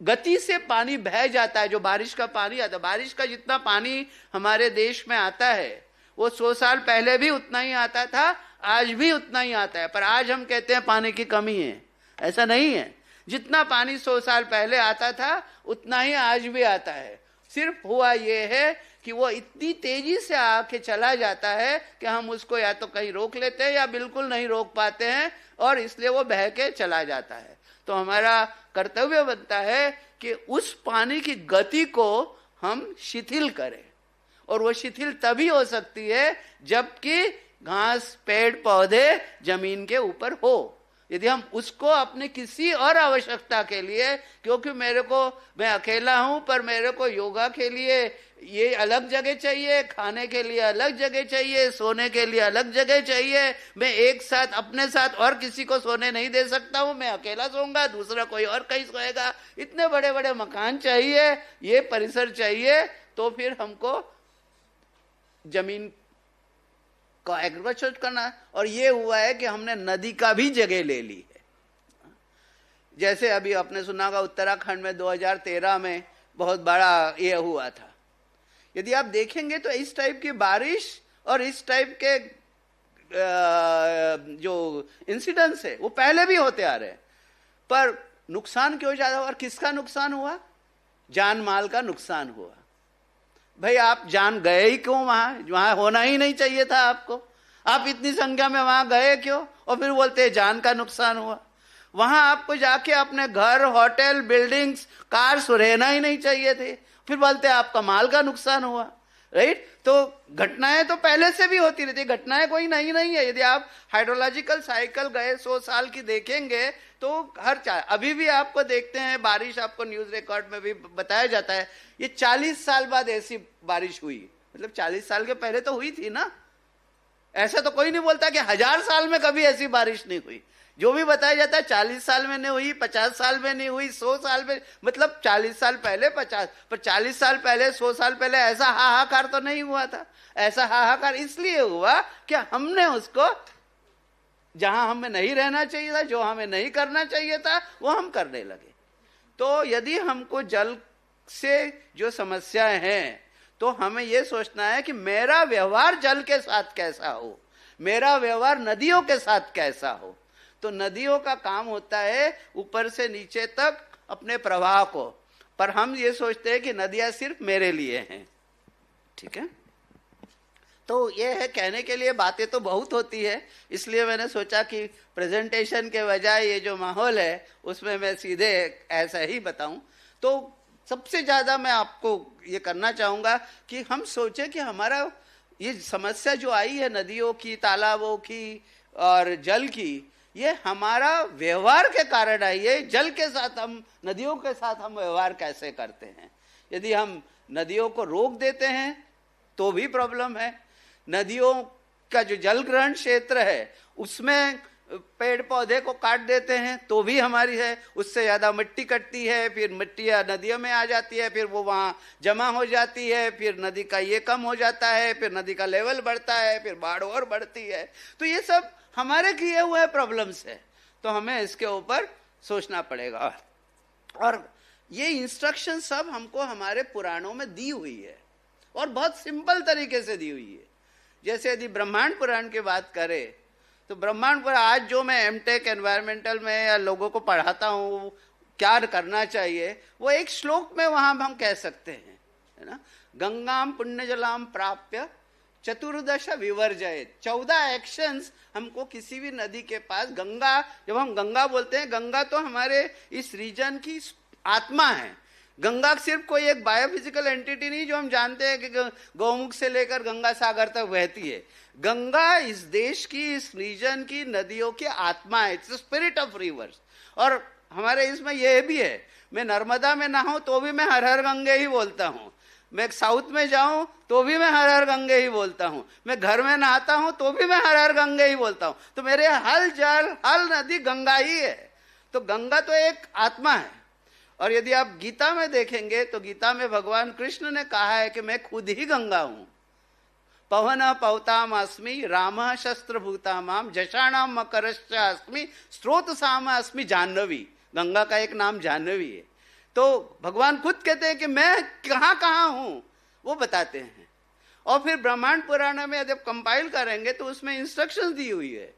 गति से पानी बह जाता है, जो बारिश का पानी आता है, बारिश का जितना पानी हमारे देश में आता है वो 100 साल पहले भी उतना ही आता था, आज भी उतना ही आता है। पर आज हम कहते हैं पानी की कमी है, ऐसा नहीं है। जितना पानी 100 साल पहले आता था उतना ही आज भी आता है। सिर्फ हुआ ये है कि वो इतनी तेजी से आके चला जाता है कि हम उसको या तो कहीं रोक लेते हैं या बिल्कुल नहीं रोक पाते हैं, और इसलिए वो बह के चला जाता है। तो हमारा कर्तव्य बनता है कि उस पानी की गति को हम शिथिल करें, और वो शिथिल तभी हो सकती है जबकि घास, पेड़ पौधे जमीन के ऊपर हो। यदि हम उसको अपने किसी और आवश्यकता के लिए, क्योंकि मैं अकेला हूं, पर मेरे को योगा के लिए ये अलग जगह चाहिए, खाने के लिए अलग जगह चाहिए, सोने के लिए अलग जगह चाहिए, मैं एक साथ अपने साथ और किसी को सोने नहीं दे सकता हूं, मैं अकेला सोऊंगा, दूसरा कोई और कहीं सोएगा, इतने बड़े बड़े मकान चाहिए, ये परिसर चाहिए, तो फिर हमको जमीन को एग्रीकल्चर करना। और ये हुआ है कि हमने नदी का भी जगह ले ली है। जैसे अभी आपने सुना होगा उत्तराखंड में 2013 में बहुत बड़ा ये हुआ था। यदि आप देखेंगे तो इस टाइप की बारिश और इस टाइप के जो इंसिडेंट्स है वो पहले भी होते आ रहे हैं, पर नुकसान क्यों ज्यादा हुआ? और किसका नुकसान हुआ? जान माल का नुकसान हुआ। भाई आप जान गए ही क्यों? वहां होना ही नहीं चाहिए था आपको। आप इतनी संख्या में वहां गए क्यों? और फिर बोलते हैं जान का नुकसान हुआ। वहां आपको जाके अपने घर, होटल, बिल्डिंग्स, कार्स रहना ही नहीं चाहिए थे, फिर बोलते हैं आपका माल का नुकसान हुआ। राइट? तो घटनाएं तो पहले से भी होती रहती, घटनाएं कोई नई नहीं है। यदि आप हाइड्रोलॉजिकल साइकिल गए 100 साल की देखेंगे तो अभी भी आपको देखते हैं बारिश, आपको न्यूज रिकॉर्ड में भी बताया जाता है ये 40 साल बाद ऐसी बारिश हुई। मतलब 40 साल के पहले तो हुई थी ना। ऐसा तो कोई नहीं बोलता कि 1000 साल में कभी ऐसी बारिश नहीं हुई। जो भी बताया जाता है 40 साल में नहीं हुई, 50 साल में नहीं हुई, 100 साल में, मतलब 40 साल पहले 50, पर 40 साल पहले, 100 साल पहले ऐसा हाहाकार तो नहीं हुआ था। ऐसा हाहाकार इसलिए हुआ कि हमने उसको, जहां हमें नहीं रहना चाहिए था, जो हमें नहीं करना चाहिए था, वो हम करने लगे। तो यदि हमको जल से जो समस्याएं हैं, तो हमें यह सोचना है कि मेरा व्यवहार जल के साथ कैसा हो, मेरा व्यवहार नदियों के साथ कैसा हो। तो नदियों का काम होता है ऊपर से नीचे तक अपने प्रवाह को, पर हम ये सोचते हैं कि नदियां सिर्फ मेरे लिए हैं। ठीक है? तो ये है, कहने के लिए बातें तो बहुत होती है, इसलिए मैंने सोचा कि प्रेजेंटेशन के बजाय ये जो माहौल है उसमें मैं सीधे ऐसा ही बताऊं। तो सबसे ज्यादा मैं आपको ये करना चाहूंगा कि हम सोचें कि हमारा ये समस्या जो आई है नदियों की, तालाबों की और जल की, ये हमारा व्यवहार के कारण आई है। जल के साथ हम, नदियों के साथ हम व्यवहार कैसे करते हैं। यदि हम नदियों को रोक देते हैं तो भी प्रॉब्लम है। नदियों का जो जल ग्रहण क्षेत्र है उसमें पेड़ पौधे को काट देते हैं तो भी हमारी है, उससे ज्यादा मिट्टी कटती है, फिर मिट्टी नदियों में आ जाती है, फिर वो वहां जमा हो जाती है, फिर नदी का ये कम हो जाता है, फिर नदी का लेवल बढ़ता है, फिर बाढ़ और बढ़ती है। तो ये सब हमारे किए हुए प्रॉब्लम्स है, तो हमें इसके ऊपर सोचना पड़ेगा। और ये इंस्ट्रक्शन सब हमको हमारे पुराणों में दी हुई है और बहुत सिंपल तरीके से दी हुई है। जैसे यदि ब्रह्मांड पुराण की बात करें तो ब्रह्मांड पुराण, आज जो मैं एमटेक एनवायरमेंटल में या लोगों को पढ़ाता हूँ क्या करना चाहिए, वो एक श्लोक में वहां हम कह सकते हैं, है ना। गंगाम पुण्य जलाम प्राप्य चतुर्दश विवर्जयेत। 14 एक्शंस हमको किसी भी नदी के पास, गंगा, जब हम गंगा बोलते हैं, गंगा तो हमारे इस रीजन की आत्मा है। गंगा सिर्फ कोई एक बायोफिजिकल एंटिटी नहीं जो हम जानते हैं कि गौमुख से लेकर गंगा सागर तक बहती है। गंगा इस देश की, इस रीजन की नदियों की आत्मा है, इट्स स्पिरिट ऑफ रिवर्स। और हमारे इसमें यह भी है, मैं नर्मदा में नहाऊं तो भी मैं हर हर गंगे ही बोलता हूं। मैं साउथ में जाऊं तो भी मैं हर हर गंगे ही बोलता हूं, मैं घर में नहाता हूं तो भी मैं हर हर गंगे ही बोलता हूं। तो मेरे हल जल हल नदी गंगा ही है। तो गंगा तो एक आत्मा है। और यदि आप गीता में देखेंगे तो गीता में भगवान कृष्ण ने कहा है कि मैं खुद ही गंगा हूं। पवन पौताम अस्मि राम शस्त्र भूतामाम जषाणाम मकरश्च अस्मि स्रोत साम अस्मि जाह्नवी। गंगा का एक नाम जाह्नवी है। तो भगवान खुद कहते हैं कि मैं कहां कहां हूं, वो बताते हैं। और फिर ब्रह्मांड पुराण में जब कंपाइल करेंगे तो उसमें इंस्ट्रक्शंस दी हुई है,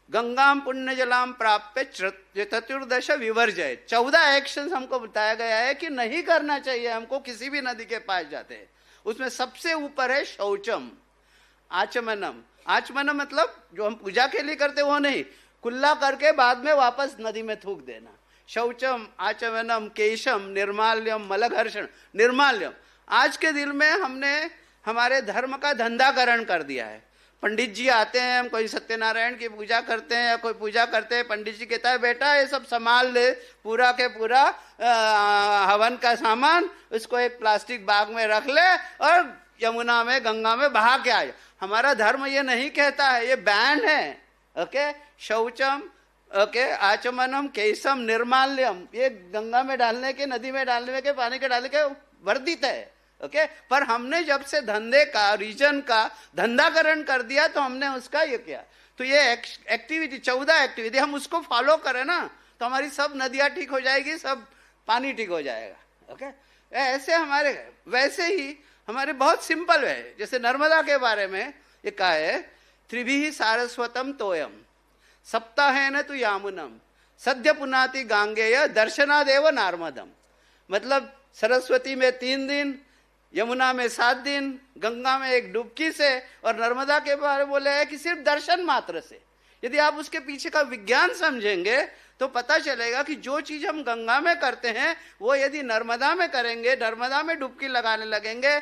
गंगाम पुण्य जलाम प्राप्य चतुर्दश विवर्जय। 14 एक्शंस हमको बताया गया है कि नहीं करना चाहिए हमको किसी भी नदी के पास जाते हैं। उसमें सबसे ऊपर है शौचम, आचमनम। आचमनम मतलब जो हम पूजा के लिए करते वो नहीं, कुल्ला करके बाद में वापस नदी में थूक देना। शौचम, आचमनम, केशम, निर्माल्यम, मलघर्षण। निर्माल्यम, आज के दिन में हमने हमारे धर्म का धंधाकरण कर दिया है। पंडित जी आते हैं, हम कोई सत्यनारायण की पूजा करते हैं या कोई पूजा करते हैं, पंडित जी कहता है बेटा ये सब संभाल ले, पूरा के पूरा हवन का सामान उसको एक प्लास्टिक बैग में रख ले और यमुना में गंगा में बहा के आ जा। हमारा धर्म ये नहीं कहता है, ये बैन है। ओके, शौचम, ओके, आचमनम, केशम, निर्माल्यम, ये गंगा में डालने के, नदी में डालने के, पानी के डालने के वर्जित है। ओके, पर हमने जब से धंधे का, रीजन का धंधाकरण कर दिया तो हमने उसका ये किया। तो ये एक्टिविटी 14 एक्टिविटी हम उसको फॉलो करें ना तो हमारी सब नदियां ठीक हो जाएगी, सब पानी ठीक हो जाएगा। ओके, ऐसे हमारे, वैसे ही हमारे बहुत सिंपल है। जैसे नर्मदा के बारे में ये कहा है, त्रिभिः सारस्वतम तोयम सप्ताहेन तु यामुनम सद्य पुनाति गांगेय दर्शनादेव नार्मदम। मतलब सरस्वती में 3 दिन, यमुना में 7 दिन, गंगा में एक डुबकी से, और नर्मदा के बारे में बोले है कि सिर्फ दर्शन मात्र से। यदि आप उसके पीछे का विज्ञान समझेंगे तो पता चलेगा कि जो चीज हम गंगा में करते हैं वो यदि नर्मदा में करेंगे, नर्मदा में डुबकी लगाने लगेंगे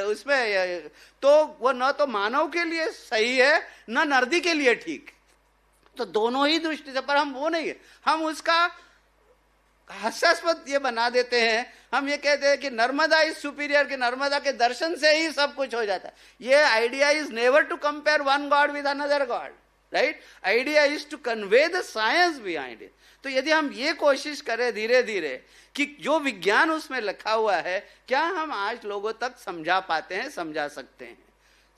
उसमें, तो वो न तो मानव के लिए सही है न नदी के लिए ठीक। तो दोनों ही दृष्टि से, पर हम वो नहीं है, हम उसका हास्यास्पद ये बना देते हैं। हम ये कहते हैं कि नर्मदा इज सुपीरियर, कि नर्मदा के दर्शन से ही सब कुछ हो जाता है। ये idea is never to compare one god with another god, right? Idea is to convey the science behind it. तो यदि हम ये कोशिश करें धीरे धीरे कि जो विज्ञान उसमें लिखा हुआ है, क्या हम आज लोगों तक समझा पाते हैं, समझा सकते हैं?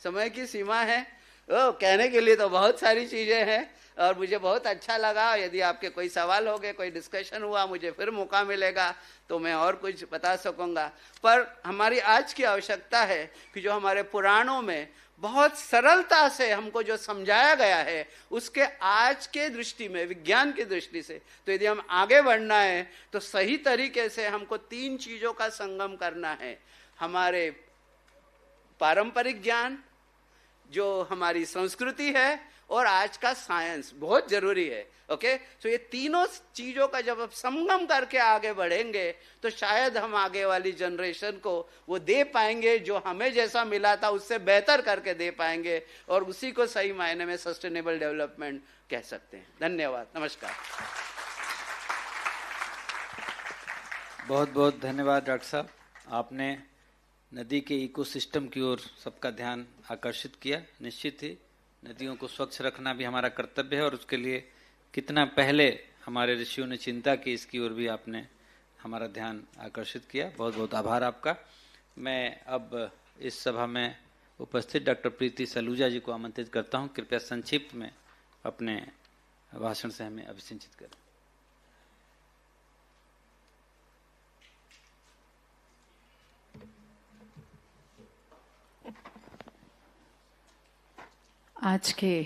समय की सीमा है। कहने के लिए तो बहुत सारी चीजें हैं और मुझे बहुत अच्छा लगा। यदि आपके कोई सवाल हो गए, कोई डिस्कशन हुआ, मुझे फिर मौका मिलेगा तो मैं और कुछ बता सकूंगा। पर हमारी आज की आवश्यकता है कि जो हमारे पुराणों में बहुत सरलता से हमको जो समझाया गया है, उसके आज के दृष्टि में, विज्ञान की दृष्टि से, तो यदि हम आगे बढ़ना है तो सही तरीके से हमको 3 चीजों का संगम करना है। हमारे पारंपरिक ज्ञान, जो हमारी संस्कृति है, और आज का साइंस बहुत जरूरी है। ओके, तो ये तीनों चीजों का जब आप संगम करके आगे बढ़ेंगे तो शायद हम आगे वाली जनरेशन को वो दे पाएंगे जो हमें जैसा मिला था उससे बेहतर करके दे पाएंगे, और उसी को सही मायने में सस्टेनेबल डेवलपमेंट कह सकते हैं। धन्यवाद, नमस्कार। बहुत बहुत धन्यवाद डॉक्टर साहब, आपने नदी के इकोसिस्टम की ओर सबका ध्यान आकर्षित किया। निश्चित ही नदियों को स्वच्छ रखना भी हमारा कर्तव्य है, और उसके लिए कितना पहले हमारे ऋषियों ने चिंता की, इसकी ओर भी आपने हमारा ध्यान आकर्षित किया। बहुत बहुत आभार आपका। मैं अब इस सभा में उपस्थित डॉक्टर प्रीति सलूजा जी को आमंत्रित करता हूं, कृपया संक्षिप्त में अपने भाषण से हमें अभिसिंचित करें। आज के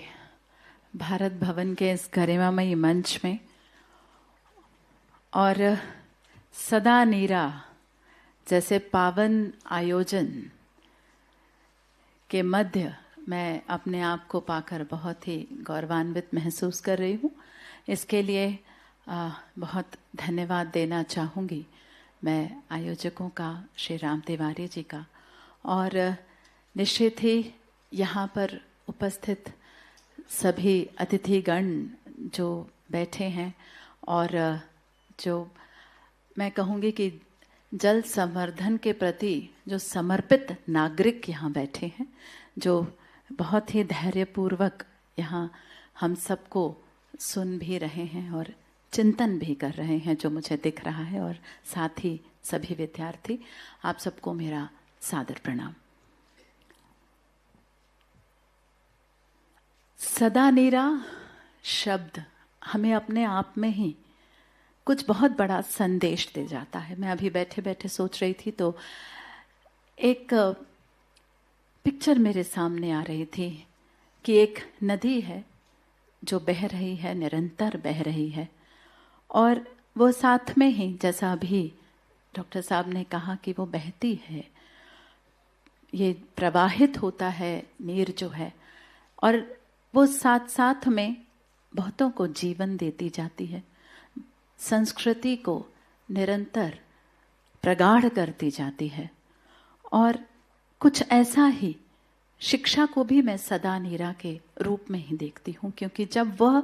भारत भवन के इस गरिमामयी मंच में और सदा नीरा जैसे पावन आयोजन के मध्य मैं अपने आप को पाकर बहुत ही गौरवान्वित महसूस कर रही हूँ। इसके लिए बहुत धन्यवाद देना चाहूँगी मैं आयोजकों का, श्री राम तिवारी जी का, और निश्चित ही यहाँ पर उपस्थित सभी अतिथिगण जो बैठे हैं, और जो मैं कहूँगी कि जल संवर्धन के प्रति जो समर्पित नागरिक यहाँ बैठे हैं, जो बहुत ही धैर्यपूर्वक यहाँ हम सबको सुन भी रहे हैं और चिंतन भी कर रहे हैं, जो मुझे दिख रहा है, और साथ ही सभी विद्यार्थी, आप सबको मेरा सादर प्रणाम। सदा नीरा शब्द हमें अपने आप में ही कुछ बहुत बड़ा संदेश दे जाता है। मैं अभी बैठे बैठे सोच रही थी तो एक पिक्चर मेरे सामने आ रही थी कि एक नदी है जो बह रही है, निरंतर बह रही है, और वो साथ में ही, जैसा अभी डॉक्टर साहब ने कहा कि वो बहती है, ये प्रवाहित होता है नीर जो है, और वो साथ साथ में बहुतों को जीवन देती जाती है, संस्कृति को निरंतर प्रगाढ़ करती जाती है। और कुछ ऐसा ही शिक्षा को भी मैं सदा नीरा के रूप में ही देखती हूँ, क्योंकि जब वह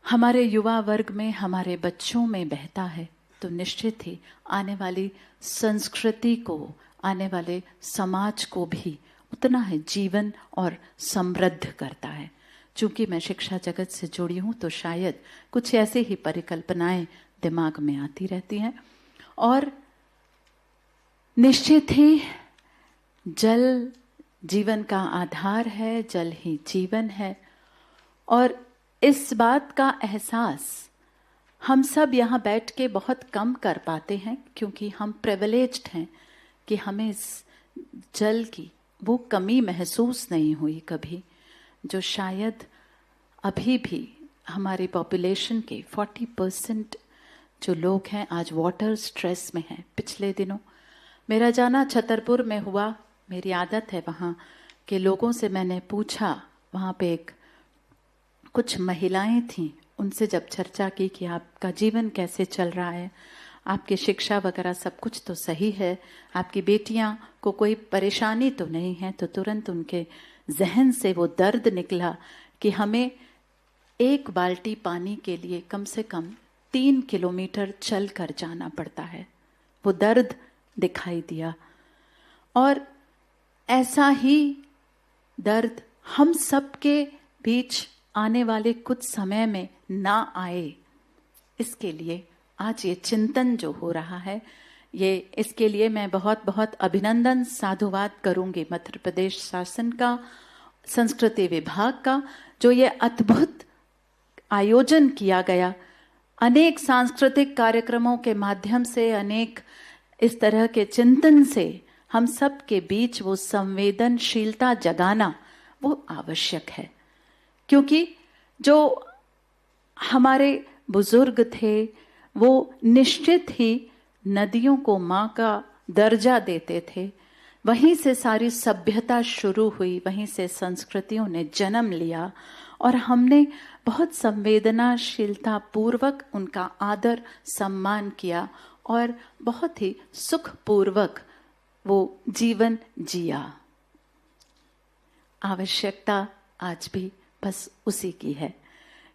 हमारे युवा वर्ग में, हमारे बच्चों में बहता है तो निश्चित ही आने वाली संस्कृति को, आने वाले समाज को भी उतना ही जीवन और समृद्ध करता है। चूंकि मैं शिक्षा जगत से जुड़ी हूँ तो शायद कुछ ऐसे ही परिकल्पनाएं दिमाग में आती रहती हैं। और निश्चित ही जल जीवन का आधार है, जल ही जीवन है, और इस बात का एहसास हम सब यहाँ बैठ के बहुत कम कर पाते हैं, क्योंकि हम प्रिविलेज्ड हैं कि हमें इस जल की वो कमी महसूस नहीं हुई कभी, जो शायद अभी भी हमारी पॉपुलेशन के 40% जो लोग हैं आज वाटर स्ट्रेस में हैं। पिछले दिनों मेरा जाना छतरपुर में हुआ, मेरी आदत है वहाँ के लोगों से मैंने पूछा, वहाँ पे कुछ महिलाएं थीं, उनसे जब चर्चा की कि आपका जीवन कैसे चल रहा है, आपकी शिक्षा वगैरह सब कुछ तो सही है, आपकी बेटियां को कोई परेशानी तो नहीं है, तो तुरंत उनके जहन से वो दर्द निकला कि हमें 1 बाल्टी पानी के लिए कम से कम 3 किलोमीटर चल कर जाना पड़ता है। वो दर्द दिखाई दिया, और ऐसा ही दर्द हम सबके बीच आने वाले कुछ समय में ना आए, इसके लिए आज ये चिंतन जो हो रहा है, ये इसके लिए मैं बहुत बहुत अभिनंदन साधुवाद करूंगी मध्य प्रदेश शासन का, संस्कृति विभाग का, जो ये अद्भुत आयोजन किया गया। अनेक सांस्कृतिक कार्यक्रमों के माध्यम से, अनेक इस तरह के चिंतन से हम सब के बीच वो संवेदनशीलता जगाना वो आवश्यक है, क्योंकि जो हमारे बुजुर्ग थे वो निश्चित ही नदियों को माँ का दर्जा देते थे। वहीं से सारी सभ्यता शुरू हुई, वहीं से संस्कृतियों ने जन्म लिया, और हमने बहुत संवेदनाशीलता पूर्वक उनका आदर सम्मान किया और बहुत ही सुखपूर्वक वो जीवन जिया। आवश्यकता आज भी बस उसी की है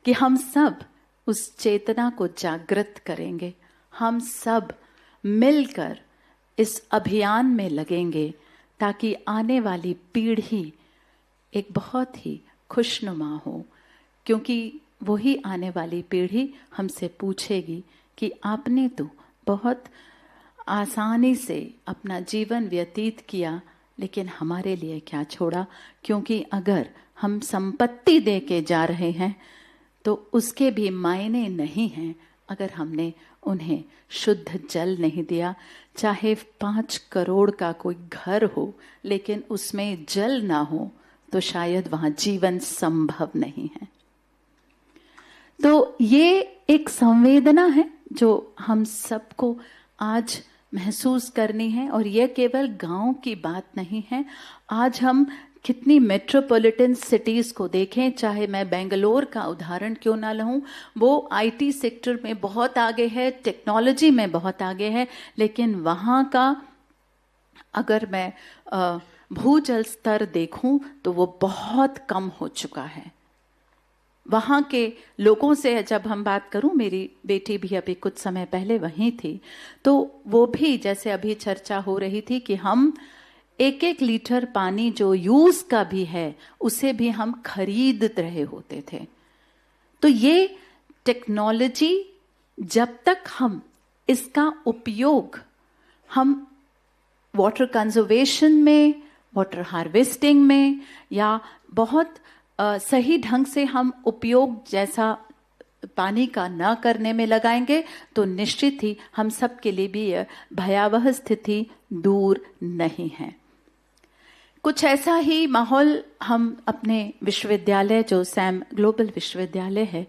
कि हम सब उस चेतना को जागृत करेंगे, हम सब मिलकर इस अभियान में लगेंगे, ताकि आने वाली पीढ़ी एक बहुत ही खुशनुमा हो, क्योंकि वही आने वाली पीढ़ी हमसे पूछेगी कि आपने तो बहुत आसानी से अपना जीवन व्यतीत किया, लेकिन हमारे लिए क्या छोड़ा? क्योंकि अगर हम संपत्ति दे के जा रहे हैं तो उसके भी मायने नहीं हैं अगर हमने उन्हें शुद्ध जल नहीं दिया। चाहे 5 करोड़ का कोई घर हो, लेकिन उसमें जल ना हो तो शायद वहां जीवन संभव नहीं है। तो ये एक संवेदना है जो हम सबको आज महसूस करनी है, और ये केवल गांव की बात नहीं है। आज हम कितनी मेट्रोपॉलिटन सिटीज को देखें, चाहे मैं बेंगलोर का उदाहरण क्यों ना लूं, वो आईटी सेक्टर में बहुत आगे है, टेक्नोलॉजी में बहुत आगे है, लेकिन वहाँ का अगर मैं भूजल स्तर देखूं तो वो बहुत कम हो चुका है। वहाँ के लोगों से जब हम बात करूं, मेरी बेटी भी अभी कुछ समय पहले वहीं थी, तो वो भी जैसे अभी चर्चा हो रही थी कि हम 1-1 लीटर पानी जो यूज का भी है उसे भी हम खरीद रहे होते थे। तो ये टेक्नोलॉजी जब तक हम इसका उपयोग हम वाटर कंजर्वेशन में, वाटर हार्वेस्टिंग में या बहुत सही ढंग से हम उपयोग जैसा पानी का न करने में लगाएंगे तो निश्चित ही हम सब के लिए भी यह भयावह स्थिति दूर नहीं है। कुछ ऐसा ही माहौल हम अपने विश्वविद्यालय जो सैम ग्लोबल विश्वविद्यालय है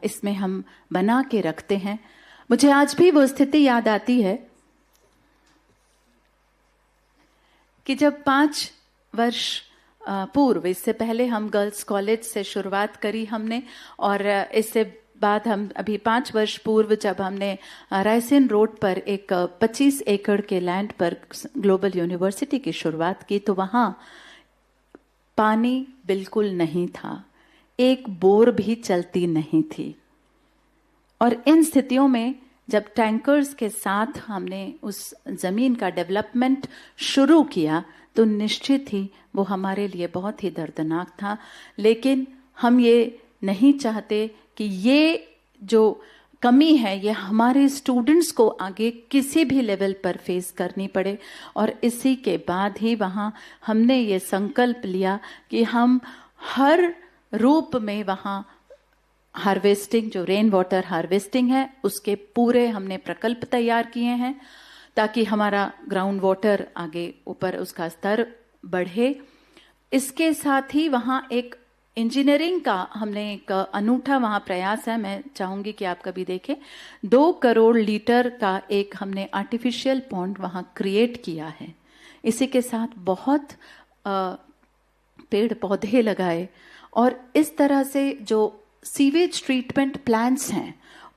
इसमें हम बना के रखते हैं। मुझे आज भी वो स्थिति याद आती है कि जब 5 वर्ष पूर्व, इससे पहले हम गर्ल्स कॉलेज से शुरुआत करी हमने, और इससे बाद हम अभी 5 वर्ष पूर्व जब हमने रायसेन रोड पर एक 25 एकड़ के लैंड पर ग्लोबल यूनिवर्सिटी की शुरुआत की, तो वहाँ पानी बिल्कुल नहीं था, एक बोर भी चलती नहीं थी। और इन स्थितियों में जब टैंकर्स के साथ हमने उस जमीन का डेवलपमेंट शुरू किया तो निश्चित ही वो हमारे लिए बहुत ही दर्दनाक था। लेकिन हम ये नहीं चाहते कि ये जो कमी है ये हमारे स्टूडेंट्स को आगे किसी भी लेवल पर फेस करनी पड़े। और इसी के बाद ही वहाँ हमने ये संकल्प लिया कि हम हर रूप में वहाँ हार्वेस्टिंग, जो रेन वाटर हार्वेस्टिंग है, उसके पूरे हमने प्रकल्प तैयार किए हैं ताकि हमारा ग्राउंड वाटर आगे ऊपर उसका स्तर बढ़े। इसके साथ ही वहाँ एक इंजीनियरिंग का हमने एक अनूठा वहाँ प्रयास है, मैं चाहूंगी कि आप कभी देखें। 2 करोड़ लीटर का एक हमने आर्टिफिशियल पॉन्ड वहाँ क्रिएट किया है। इसी के साथ बहुत पेड़ पौधे लगाए और इस तरह से जो सीवेज ट्रीटमेंट प्लांट्स हैं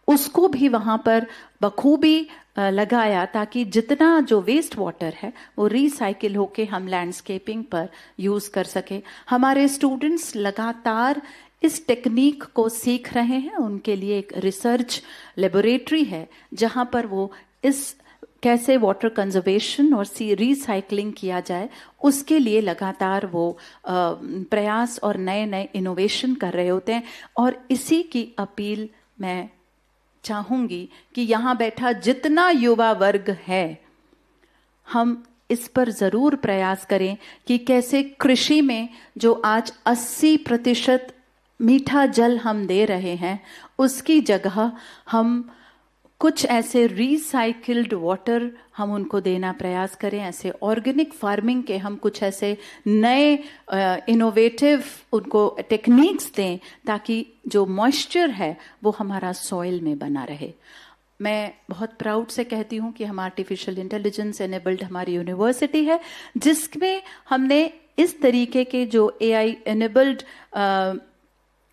उसको भी वहाँ पर बखूबी लगाया ताकि जितना जो वेस्ट वाटर है वो रिसाइकिल होके हम लैंडस्केपिंग पर यूज कर सके। हमारे स्टूडेंट्स लगातार इस टेक्निक को सीख रहे हैं। उनके लिए एक रिसर्च लेबोरेटरी है जहाँ पर वो इस कैसे वाटर कंजर्वेशन और रिसाइकलिंग किया जाए उसके लिए लगातार वो प्रयास और नए नए इनोवेशन कर रहे होते हैं। और इसी की अपील मैं चाहूंगी कि यहाँ बैठा जितना युवा वर्ग है हम इस पर जरूर प्रयास करें कि कैसे कृषि में जो आज 80% मीठा जल हम दे रहे हैं उसकी जगह हम कुछ ऐसे रिसाइकिल्ड वाटर हम उनको देना प्रयास करें। ऐसे ऑर्गेनिक फार्मिंग के हम कुछ ऐसे नए इनोवेटिव उनको टेक्निक्स दें ताकि जो मॉइस्चर है वो हमारा सॉइल में बना रहे। मैं बहुत प्राउड से कहती हूँ कि हम आर्टिफिशियल इंटेलिजेंस एनेबल्ड हमारी यूनिवर्सिटी है जिसमें हमने इस तरीके के जो AI एनेबल्ड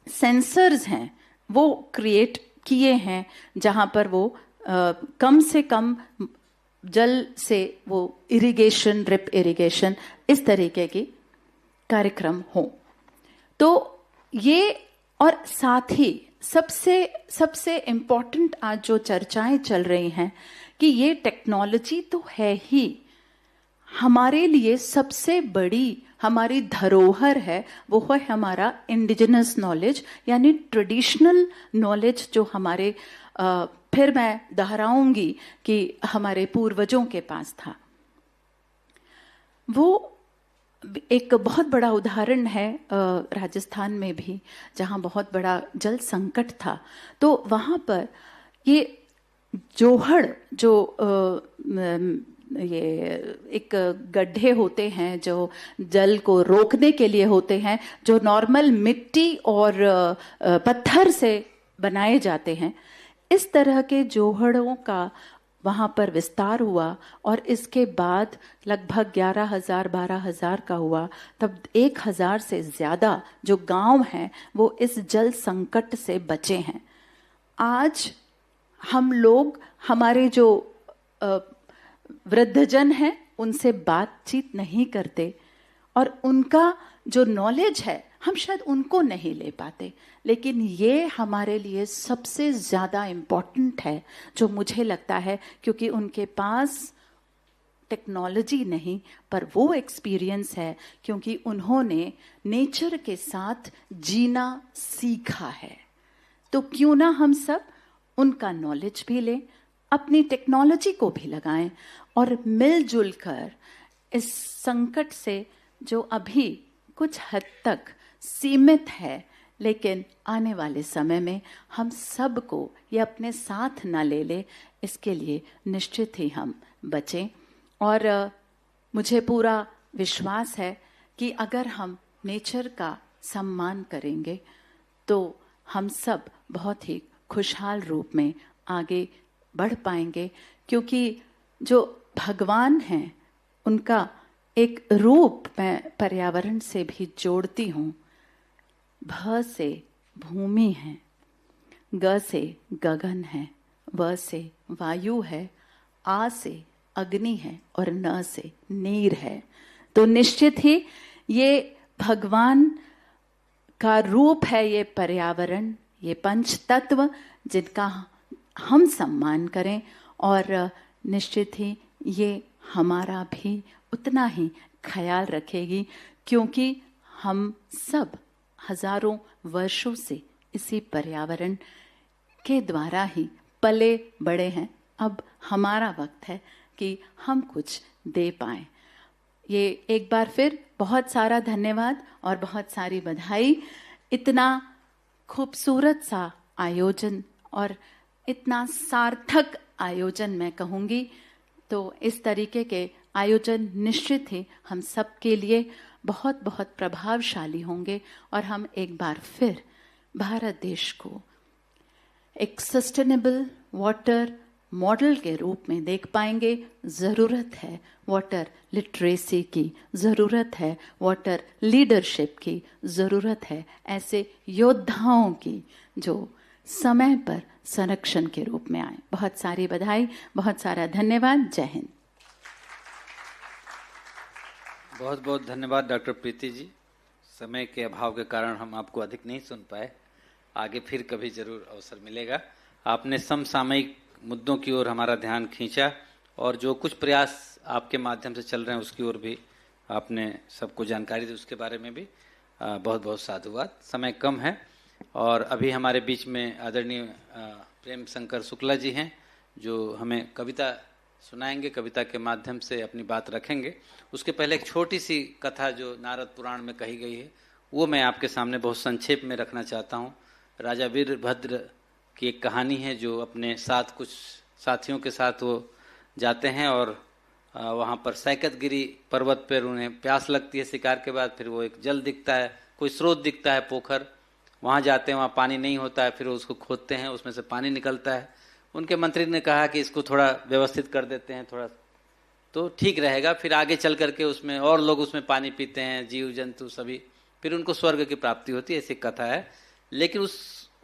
सेंसर्स हैं वो क्रिएट किए हैं जहां पर वो कम से कम जल से वो इरिगेशन, ड्रिप इरिगेशन, इस तरीके की कार्यक्रम हो। तो ये और साथ ही सबसे इम्पोर्टेंट आज जो चर्चाएं चल रही हैं कि ये टेक्नोलॉजी तो है ही, हमारे लिए सबसे बड़ी हमारी धरोहर है वो है हमारा इंडिजिनस नॉलेज यानी ट्रेडिशनल नॉलेज जो हमारे फिर मैं दोहराऊंगी कि हमारे पूर्वजों के पास था। वो एक बहुत बड़ा उदाहरण है राजस्थान में भी जहाँ बहुत बड़ा जल संकट था। तो वहाँ पर ये जोहड़ जो ये एक गड्ढे होते हैं जो जल को रोकने के लिए होते हैं, जो नॉर्मल मिट्टी और पत्थर से बनाए जाते हैं, इस तरह के जोहड़ों का वहाँ पर विस्तार हुआ और इसके बाद लगभग 11,000-12,000 का हुआ। तब 1,000 से ज्यादा जो गांव हैं वो इस जल संकट से बचे हैं। आज हम लोग हमारे जो वृद्धजन हैं उनसे बातचीत नहीं करते और उनका जो नॉलेज है हम शायद उनको नहीं ले पाते, लेकिन ये हमारे लिए सबसे ज़्यादा इम्पोर्टेंट है जो मुझे लगता है, क्योंकि उनके पास टेक्नोलॉजी नहीं पर वो एक्सपीरियंस है, क्योंकि उन्होंने नेचर के साथ जीना सीखा है। तो क्यों ना हम सब उनका नॉलेज भी लें, अपनी टेक्नोलॉजी को भी लगाएं और मिलजुल कर इस संकट से जो अभी कुछ हद तक सीमित है, लेकिन आने वाले समय में हम सबको ये अपने साथ ना ले ले, इसके लिए निश्चित ही हम बचें। और मुझे पूरा विश्वास है कि अगर हम नेचर का सम्मान करेंगे तो हम सब बहुत ही खुशहाल रूप में आगे बढ़ पाएंगे, क्योंकि जो भगवान हैं उनका एक रूप मैं पर्यावरण से भी जोड़ती हूँ। भ से भूमि है, ग से गगन है, व से वायु है, आ से अग्नि है और न से नीर है। तो निश्चित ही ये भगवान का रूप है, ये पर्यावरण, ये पंच तत्व जिनका हम सम्मान करें, और निश्चित ही ये हमारा भी उतना ही ख्याल रखेगी, क्योंकि हम सब हजारों वर्षों से इसी पर्यावरण के द्वारा ही पले बड़े हैं। अब हमारा वक्त है कि हम कुछ दे पाएं। ये एक बार फिर बहुत सारा धन्यवाद और बहुत सारी बधाई। इतना खूबसूरत सा आयोजन और इतना सार्थक आयोजन मैं कहूँगी, तो इस तरीके के आयोजन निश्चित ही हम सब के लिए बहुत बहुत प्रभावशाली होंगे, और हम एक बार फिर भारत देश को एक सस्टेनेबल वाटर मॉडल के रूप में देख पाएंगे। ज़रूरत है वाटर लिटरेसी की, ज़रूरत है वाटर लीडरशिप की, ज़रूरत है ऐसे योद्धाओं की जो समय पर संरक्षण के रूप में आए। बहुत सारी बधाई, बहुत सारा धन्यवाद। जय हिंद। बहुत बहुत धन्यवाद डॉक्टर प्रीति जी। समय के अभाव के कारण हम आपको अधिक नहीं सुन पाए, आगे फिर कभी जरूर अवसर मिलेगा। आपने समसामयिक मुद्दों की ओर हमारा ध्यान खींचा, और जो कुछ प्रयास आपके माध्यम से चल रहे हैं उसकी ओर भी आपने सबको जानकारी दी, उसके बारे में भी बहुत बहुत साधुवाद। समय कम है और अभी हमारे बीच में आदरणीय प्रेम शंकर शुक्ला जी हैं, जो हमें कविता सुनाएंगे, कविता के माध्यम से अपनी बात रखेंगे। उसके पहले एक छोटी सी कथा जो नारद पुराण में कही गई है वो मैं आपके सामने बहुत संक्षेप में रखना चाहता हूँ। राजा वीरभद्र की एक कहानी है, जो अपने साथ कुछ साथियों के साथ वो जाते हैं और वहाँ पर सैकतगिरी पर्वत पर उन्हें प्यास लगती है शिकार के बाद। फिर वो एक जल दिखता है, कोई स्रोत दिखता है, पोखर, वहाँ जाते हैं, वहाँ पानी नहीं होता है, फिर उसको खोदते हैं, उसमें से पानी निकलता है। उनके मंत्री ने कहा कि इसको थोड़ा व्यवस्थित कर देते हैं, थोड़ा तो ठीक रहेगा। फिर आगे चल करके उसमें और लोग उसमें पानी पीते हैं, जीव जंतु सभी, फिर उनको स्वर्ग की प्राप्ति होती है, ऐसी कथा है। लेकिन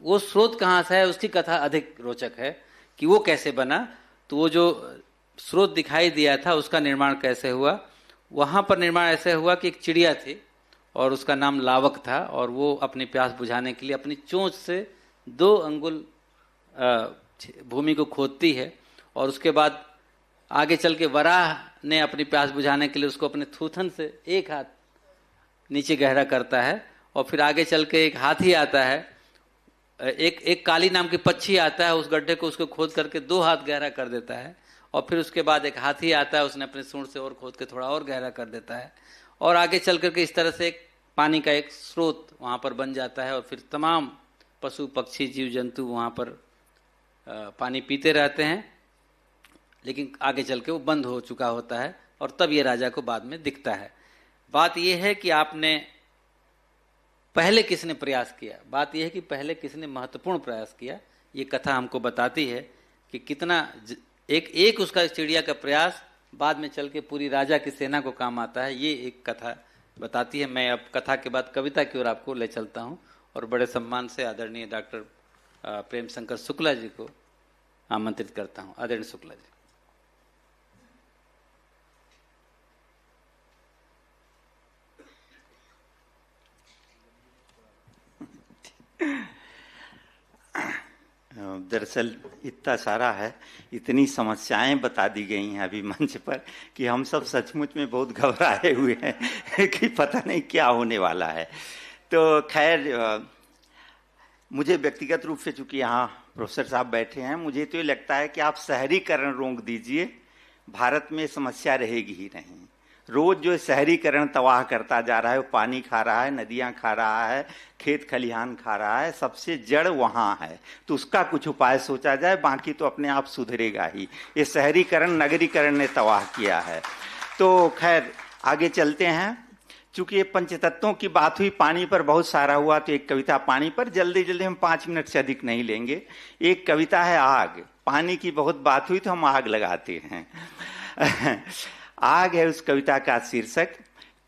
वो स्रोत कहाँ से है उसकी कथा अधिक रोचक है कि वो कैसे बना। तो वो जो स्रोत दिखाई दिया था उसका निर्माण कैसे हुआ। वहाँ पर निर्माण ऐसे हुआ कि एक चिड़िया थी और उसका नाम लावक था, और वो अपनी प्यास बुझाने के लिए अपनी चोंच से 2 अंगुल भूमि को खोदती है, और उसके बाद आगे चल के वराह ने अपनी प्यास बुझाने के लिए उसको अपने थूथन से 1 हाथ नीचे गहरा करता है, और फिर आगे चल के एक हाथी आता है, एक काली नाम की पक्षी आता है, उस गड्ढे को उसको खोद करके 2 हाथ गहरा कर देता है, और फिर उसके बाद एक हाथी आता है, उसने अपने सूंड से और खोद के थोड़ा और गहरा कर देता है, और आगे चल करके इस तरह से एक पानी का एक स्रोत वहाँ पर बन जाता है, और फिर तमाम पशु पक्षी जीव जंतु वहाँ पर पानी पीते रहते हैं। लेकिन आगे चल के वो बंद हो चुका होता है, और तब ये राजा को बाद में दिखता है। बात यह है कि आपने पहले किसने प्रयास किया, बात यह है कि पहले किसने महत्वपूर्ण प्रयास किया। ये कथा हमको बताती है कि कितना एक उसका चिड़िया का प्रयास बाद में चल के पूरी राजा की सेना को काम आता है, ये एक कथा बताती है। मैं अब कथा के बाद कविता की ओर आपको ले चलता हूँ, और बड़े सम्मान से आदरणीय डॉक्टर प्रेम शंकर शुक्ला जी को आमंत्रित करता हूँ। आदरणीय शुक्ला जी। दरअसल इतना सारा है, इतनी समस्याएं बता दी गई हैं अभी मंच पर कि हम सब सचमुच में बहुत घबराए हुए हैं कि पता नहीं क्या होने वाला है। तो खैर, मुझे व्यक्तिगत रूप से, चूंकि यहाँ प्रोफेसर साहब बैठे हैं, मुझे तो ये लगता है कि आप शहरीकरण रोक दीजिए, भारत में समस्या रहेगी ही नहीं। रोज जो शहरीकरण तबाह करता जा रहा है, वो पानी खा रहा है, नदियां खा रहा है, खेत खलिहान खा रहा है, सबसे जड़ वहां है। तो उसका कुछ उपाय सोचा जाए, बाकी तो अपने आप सुधरेगा ही। ये शहरीकरण, नगरीकरण ने तबाह किया है। तो खैर आगे चलते हैं। चूंकि ये पंचतत्वों की बात हुई, पानी पर बहुत सारा हुआ, तो एक कविता पानी पर जल्दी जल्दी, हम 5 मिनट से अधिक नहीं लेंगे। एक कविता है आग। पानी की बहुत बात हुई तो हम आग लगाते हैं। आग है उस कविता का शीर्षक।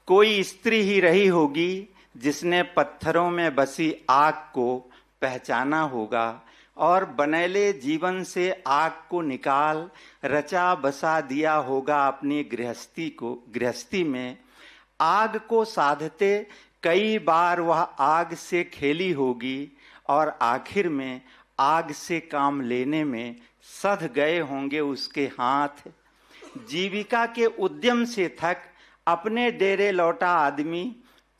कोई स्त्री ही रही होगी जिसने पत्थरों में बसी आग को पहचाना होगा, और बनैले जीवन से आग को निकाल रचा बसा दिया होगा अपनी गृहस्थी में। आग को साधते कई बार वह आग से खेली होगी, और आखिर में आग से काम लेने में सध गए होंगे उसके हाथ। जीविका के उद्यम से थक अपने डेरे लौटा आदमी,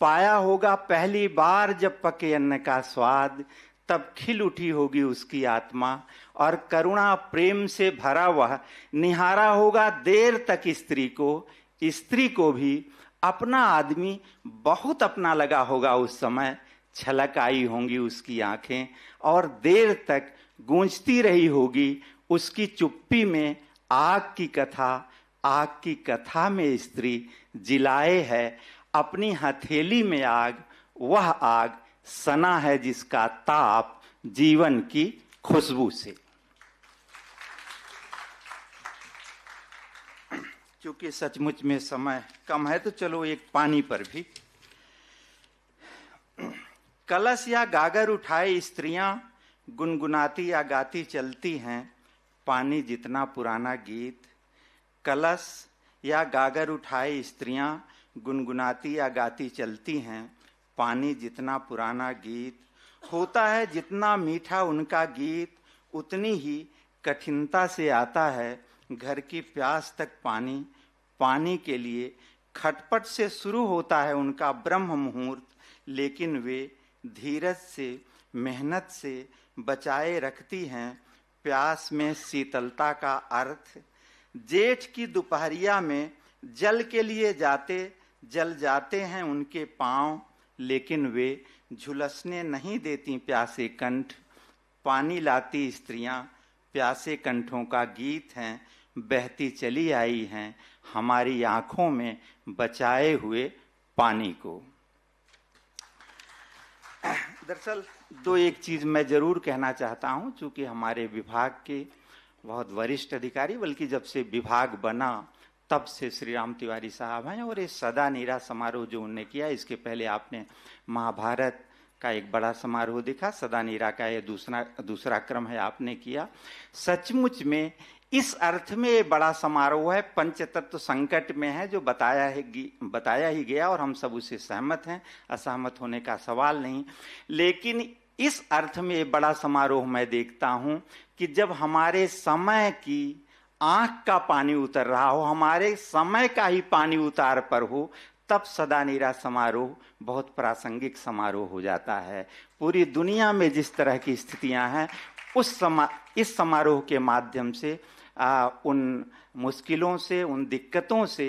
पाया होगा पहली बार जब पके अन्न का स्वाद, तब खिल उठी होगी उसकी आत्मा, और करुणा प्रेम से भरा वह निहारा होगा देर तक स्त्री को भी अपना आदमी बहुत अपना लगा होगा उस समय। छलक आई होंगी उसकी आंखें, और देर तक गूंजती रही होगी उसकी चुप्पी में आग की कथा में स्त्री जिलाए है अपनी हथेली में आग। वह आग सना है जिसका ताप जीवन की खुशबू से। क्योंकि सचमुच में समय कम है, तो चलो एक पानी पर भी। कलश या गागर उठाए स्त्रियां गुनगुनाती या गाती चलती हैं, पानी जितना पुराना गीत। कलश या गागर उठाए स्त्रियां गुनगुनाती या गाती चलती हैं, पानी जितना पुराना गीत। होता है जितना मीठा उनका गीत, उतनी ही कठिनता से आता है घर की प्यास तक पानी। पानी के लिए खटपट से शुरू होता है उनका ब्रह्म मुहूर्त, लेकिन वे धीरज से, मेहनत से बचाए रखती हैं प्यास में शीतलता का अर्थ। जेठ की दोपहरिया में जल के लिए जल जाते हैं उनके पांव, लेकिन वे झुलसने नहीं देती प्यासे कंठ। पानी लाती स्त्रियां प्यासे कंठों का गीत हैं, बहती चली आई हैं हमारी आंखों में बचाए हुए पानी को। दरअसल एक चीज मैं जरूर कहना चाहता हूं, चूंकि हमारे विभाग के बहुत वरिष्ठ अधिकारी, बल्कि जब से विभाग बना तब से श्री राम तिवारी साहब हैं, और ये सदा नीरा समारोह जो उन्होंने किया, इसके पहले आपने महाभारत का एक बड़ा समारोह देखा, सदा नीरा का ये दूसरा क्रम है आपने किया। सचमुच में इस अर्थ में ये बड़ा समारोह है, पंचतत्व संकट में है, जो बताया ही गया, और हम सब उससे सहमत हैं, असहमत होने का सवाल नहीं। लेकिन इस अर्थ में ये बड़ा समारोह मैं देखता हूं कि जब हमारे समय की आंख का पानी उतर रहा हो, हमारे समय का ही पानी उतार पर हो, तब सदा नीरा समारोह बहुत प्रासंगिक समारोह हो जाता है। पूरी दुनिया में जिस तरह की स्थितियां हैं, इस समारोह के माध्यम से उन मुश्किलों से, उन दिक्कतों से,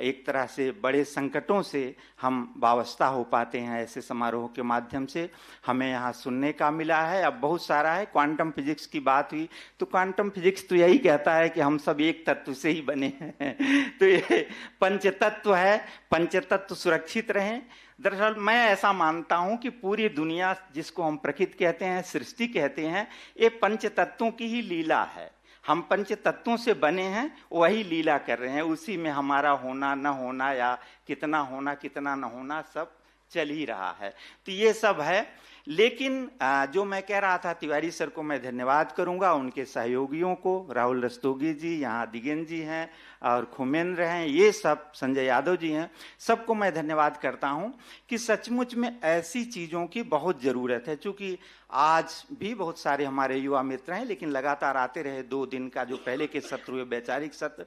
एक तरह से बड़े संकटों से हम वाबस्ता हो पाते हैं। ऐसे समारोह के माध्यम से हमें यहाँ सुनने का मिला है। अब बहुत सारा है, क्वांटम फिजिक्स की बात हुई, तो क्वांटम फिजिक्स तो यही कहता है कि हम सब एक तत्व से ही बने हैं। तो ये पंचतत्व है, पंचतत्व सुरक्षित रहें। दरअसल मैं ऐसा मानता हूं कि पूरी दुनिया, जिसको हम प्रकृति कहते हैं, सृष्टि कहते हैं, ये पंचतत्वों की ही लीला है। हम पंच तत्वों से बने हैं, वही लीला कर रहे हैं। उसी में हमारा होना न होना, या कितना होना कितना न होना, सब चल ही रहा है। तो ये सब है। लेकिन जो मैं कह रहा था, तिवारी सर को मैं धन्यवाद करूंगा, उनके सहयोगियों को, राहुल रस्तोगी जी, यहाँ दिगेन जी हैं और खुमेंद्र हैं, ये सब, संजय यादव जी हैं, सबको मैं धन्यवाद करता हूं कि सचमुच में ऐसी चीज़ों की बहुत ज़रूरत है। चूँकि आज भी बहुत सारे हमारे युवा मित्र हैं, लेकिन लगातार आते रहे 2 दिन का जो पहले के सत्र हुए, वैचारिक सत्र,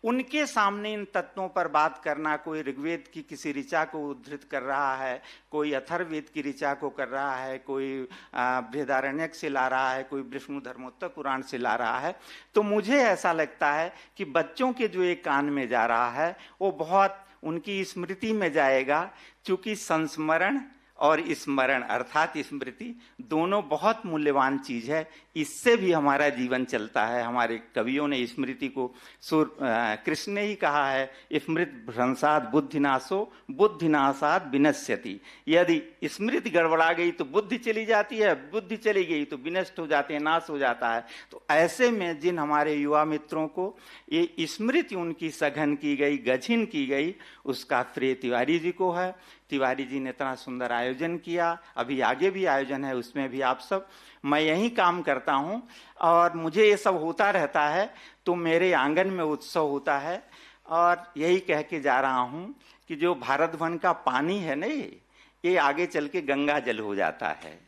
उनके सामने इन तत्वों पर बात करना, कोई ऋग्वेद की किसी ऋचा को उद्धृत कर रहा है, कोई अथर्ववेद की ऋचा को कर रहा है, कोई बृहदारण्यक से ला रहा है, कोई विष्णु धर्मोत्तर पुराण से ला रहा है, तो मुझे ऐसा लगता है कि बच्चों के जो एक कान में जा रहा है वो बहुत उनकी स्मृति में जाएगा। चूंकि संस्मरण और स्मरण अर्थात स्मृति दोनों बहुत मूल्यवान चीज है, इससे भी हमारा जीवन चलता है। हमारे कवियों ने स्मृति को कृष्ण ने ही कहा है, स्मृत भ्रंशात बुद्धिनाशो बुद्धिनाशात विनश्यति। यदि स्मृति गड़बड़ा गई तो बुद्धि चली जाती है, बुद्धि चली गई तो विनष्ट हो जाते हैं, नाश हो जाता है। तो ऐसे में जिन हमारे युवा मित्रों को ये स्मृति उनकी सघन की गई, गझिन की गई, उसका श्रेय तिवारी जी को है। तिवारी जी ने इतना सुंदर आयोजन किया, अभी आगे भी आयोजन है, उसमें भी आप सब, मैं यही काम करता हूं और मुझे ये सब होता रहता है, तो मेरे आंगन में उत्सव होता है। और यही कह के जा रहा हूं कि जो भारत वन का पानी है ना, ये आगे चल के गंगा जल हो जाता है।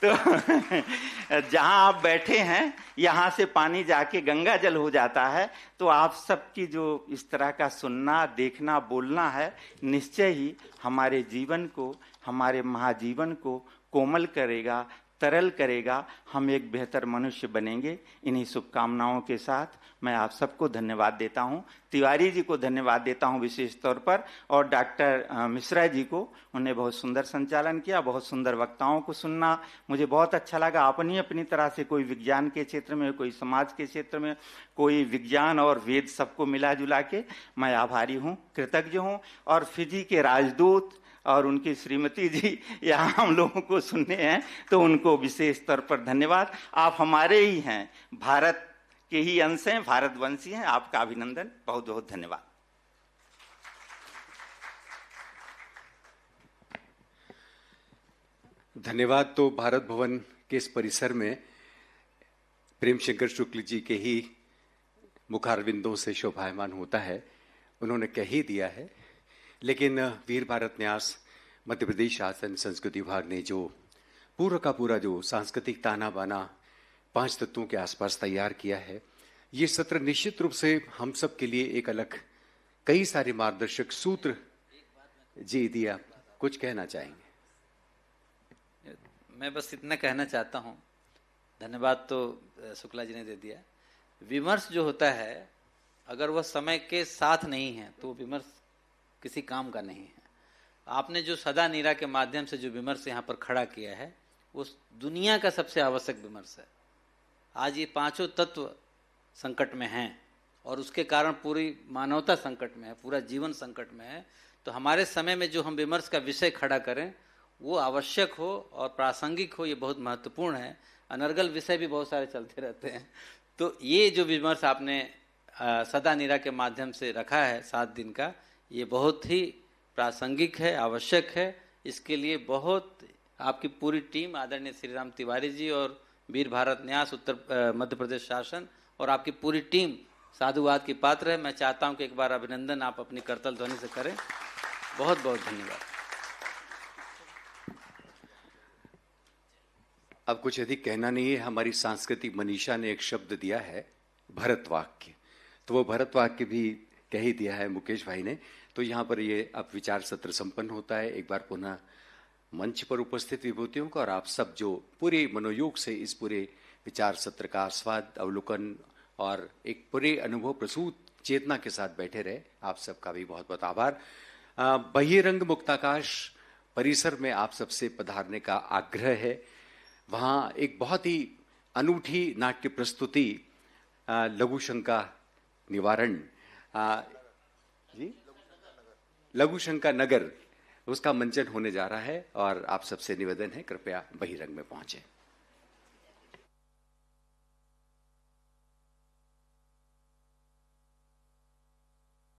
तो जहां आप बैठे हैं यहां से पानी जाके गंगा जल हो जाता है। तो आप सबकी जो इस तरह का सुनना, देखना, बोलना है, निश्चय ही हमारे जीवन को, हमारे महाजीवन को कोमल करेगा, तरल करेगा, हम एक बेहतर मनुष्य बनेंगे। इन्हीं शुभकामनाओं के साथ मैं आप सबको धन्यवाद देता हूं। तिवारी जी को धन्यवाद देता हूं विशेष तौर पर, और डॉक्टर मिश्रा जी को, उन्हें बहुत सुंदर संचालन किया, बहुत सुंदर वक्ताओं को सुनना मुझे बहुत अच्छा लगा। अपनी अपनी तरह से, कोई विज्ञान के क्षेत्र में, कोई समाज के क्षेत्र में, कोई विज्ञान और वेद सबको मिला जुला के मैं आभारी हूँ, कृतज्ञ हूँ। और फिजी के राजदूत और उनकी श्रीमती जी यहाँ हम लोगों को सुनने हैं, तो उनको विशेष तौर पर धन्यवाद। आप हमारे ही हैं, भारत के ही अंश हैं, भारतवंशी हैं, आपका अभिनंदन, बहुत बहुत धन्यवाद। धन्यवाद। तो भारत भवन के इस परिसर में प्रेम शंकर शुक्ल जी के ही मुखारविंदों से शोभायमान होता है, उन्होंने कह ही दिया है। लेकिन वीर भारत न्यास मध्य प्रदेश शासन संस्कृति विभाग ने जो पूरा का पूरा जो सांस्कृतिक ताना बाना 5 तत्वों के आसपास तैयार किया है, ये सत्र निश्चित रूप से हम सब के लिए एक अलग कई सारे मार्गदर्शक सूत्र जी दिया। कुछ कहना चाहेंगे? मैं बस इतना कहना चाहता हूँ, धन्यवाद तो शुक्ला जी ने दे दिया। विमर्श जो होता है, अगर वह समय के साथ नहीं है तो विमर्श किसी काम का नहीं है। आपने जो सदा नीरा के माध्यम से जो विमर्श यहाँ पर खड़ा किया है, वो दुनिया का सबसे आवश्यक विमर्श है। आज ये 5 तत्व संकट में हैं और उसके कारण पूरी मानवता संकट में है, पूरा जीवन संकट में है। तो हमारे समय में जो हम विमर्श का विषय खड़ा करें वो आवश्यक हो और प्रासंगिक हो, ये बहुत महत्वपूर्ण है। अनर्गल विषय भी बहुत सारे चलते रहते हैं। तो ये जो विमर्श आपने सदा नीरा के माध्यम से रखा है 7 दिन का, ये बहुत ही प्रासंगिक है, आवश्यक है। इसके लिए बहुत आपकी पूरी टीम, आदरणीय श्री राम तिवारी जी और वीर भारत न्यास उत्तर मध्य प्रदेश शासन और आपकी पूरी टीम साधुवाद की पात्र है। मैं चाहता हूं कि एक बार अभिनंदन आप अपनी करतल ध्वनि से करें। बहुत बहुत धन्यवाद। अब कुछ अधिक कहना नहीं है। हमारी सांस्कृतिक मनीषा ने एक शब्द दिया है, भरतवाक्य, तो वो भरतवाक्य भी कह ही दिया है मुकेश भाई ने। तो यहाँ पर ये अब विचार सत्र संपन्न होता है। एक बार पुनः मंच पर उपस्थित विभूतियों को और आप सब जो पूरे मनोयोग से इस पूरे विचार सत्र का आस्वाद, अवलोकन और एक पूरे अनुभव प्रसूत चेतना के साथ बैठे रहे, आप सबका भी बहुत बहुत आभार। बहिरंग मुक्ताकाश परिसर में आप सबसे पधारने का आग्रह है। वहाँ एक बहुत ही अनूठी नाट्य प्रस्तुति लघु शंका निवारण जी लघु शंका नगर, उसका मंचन होने जा रहा है और आप सबसे निवेदन है कृपया बहिरंग में पहुंचे।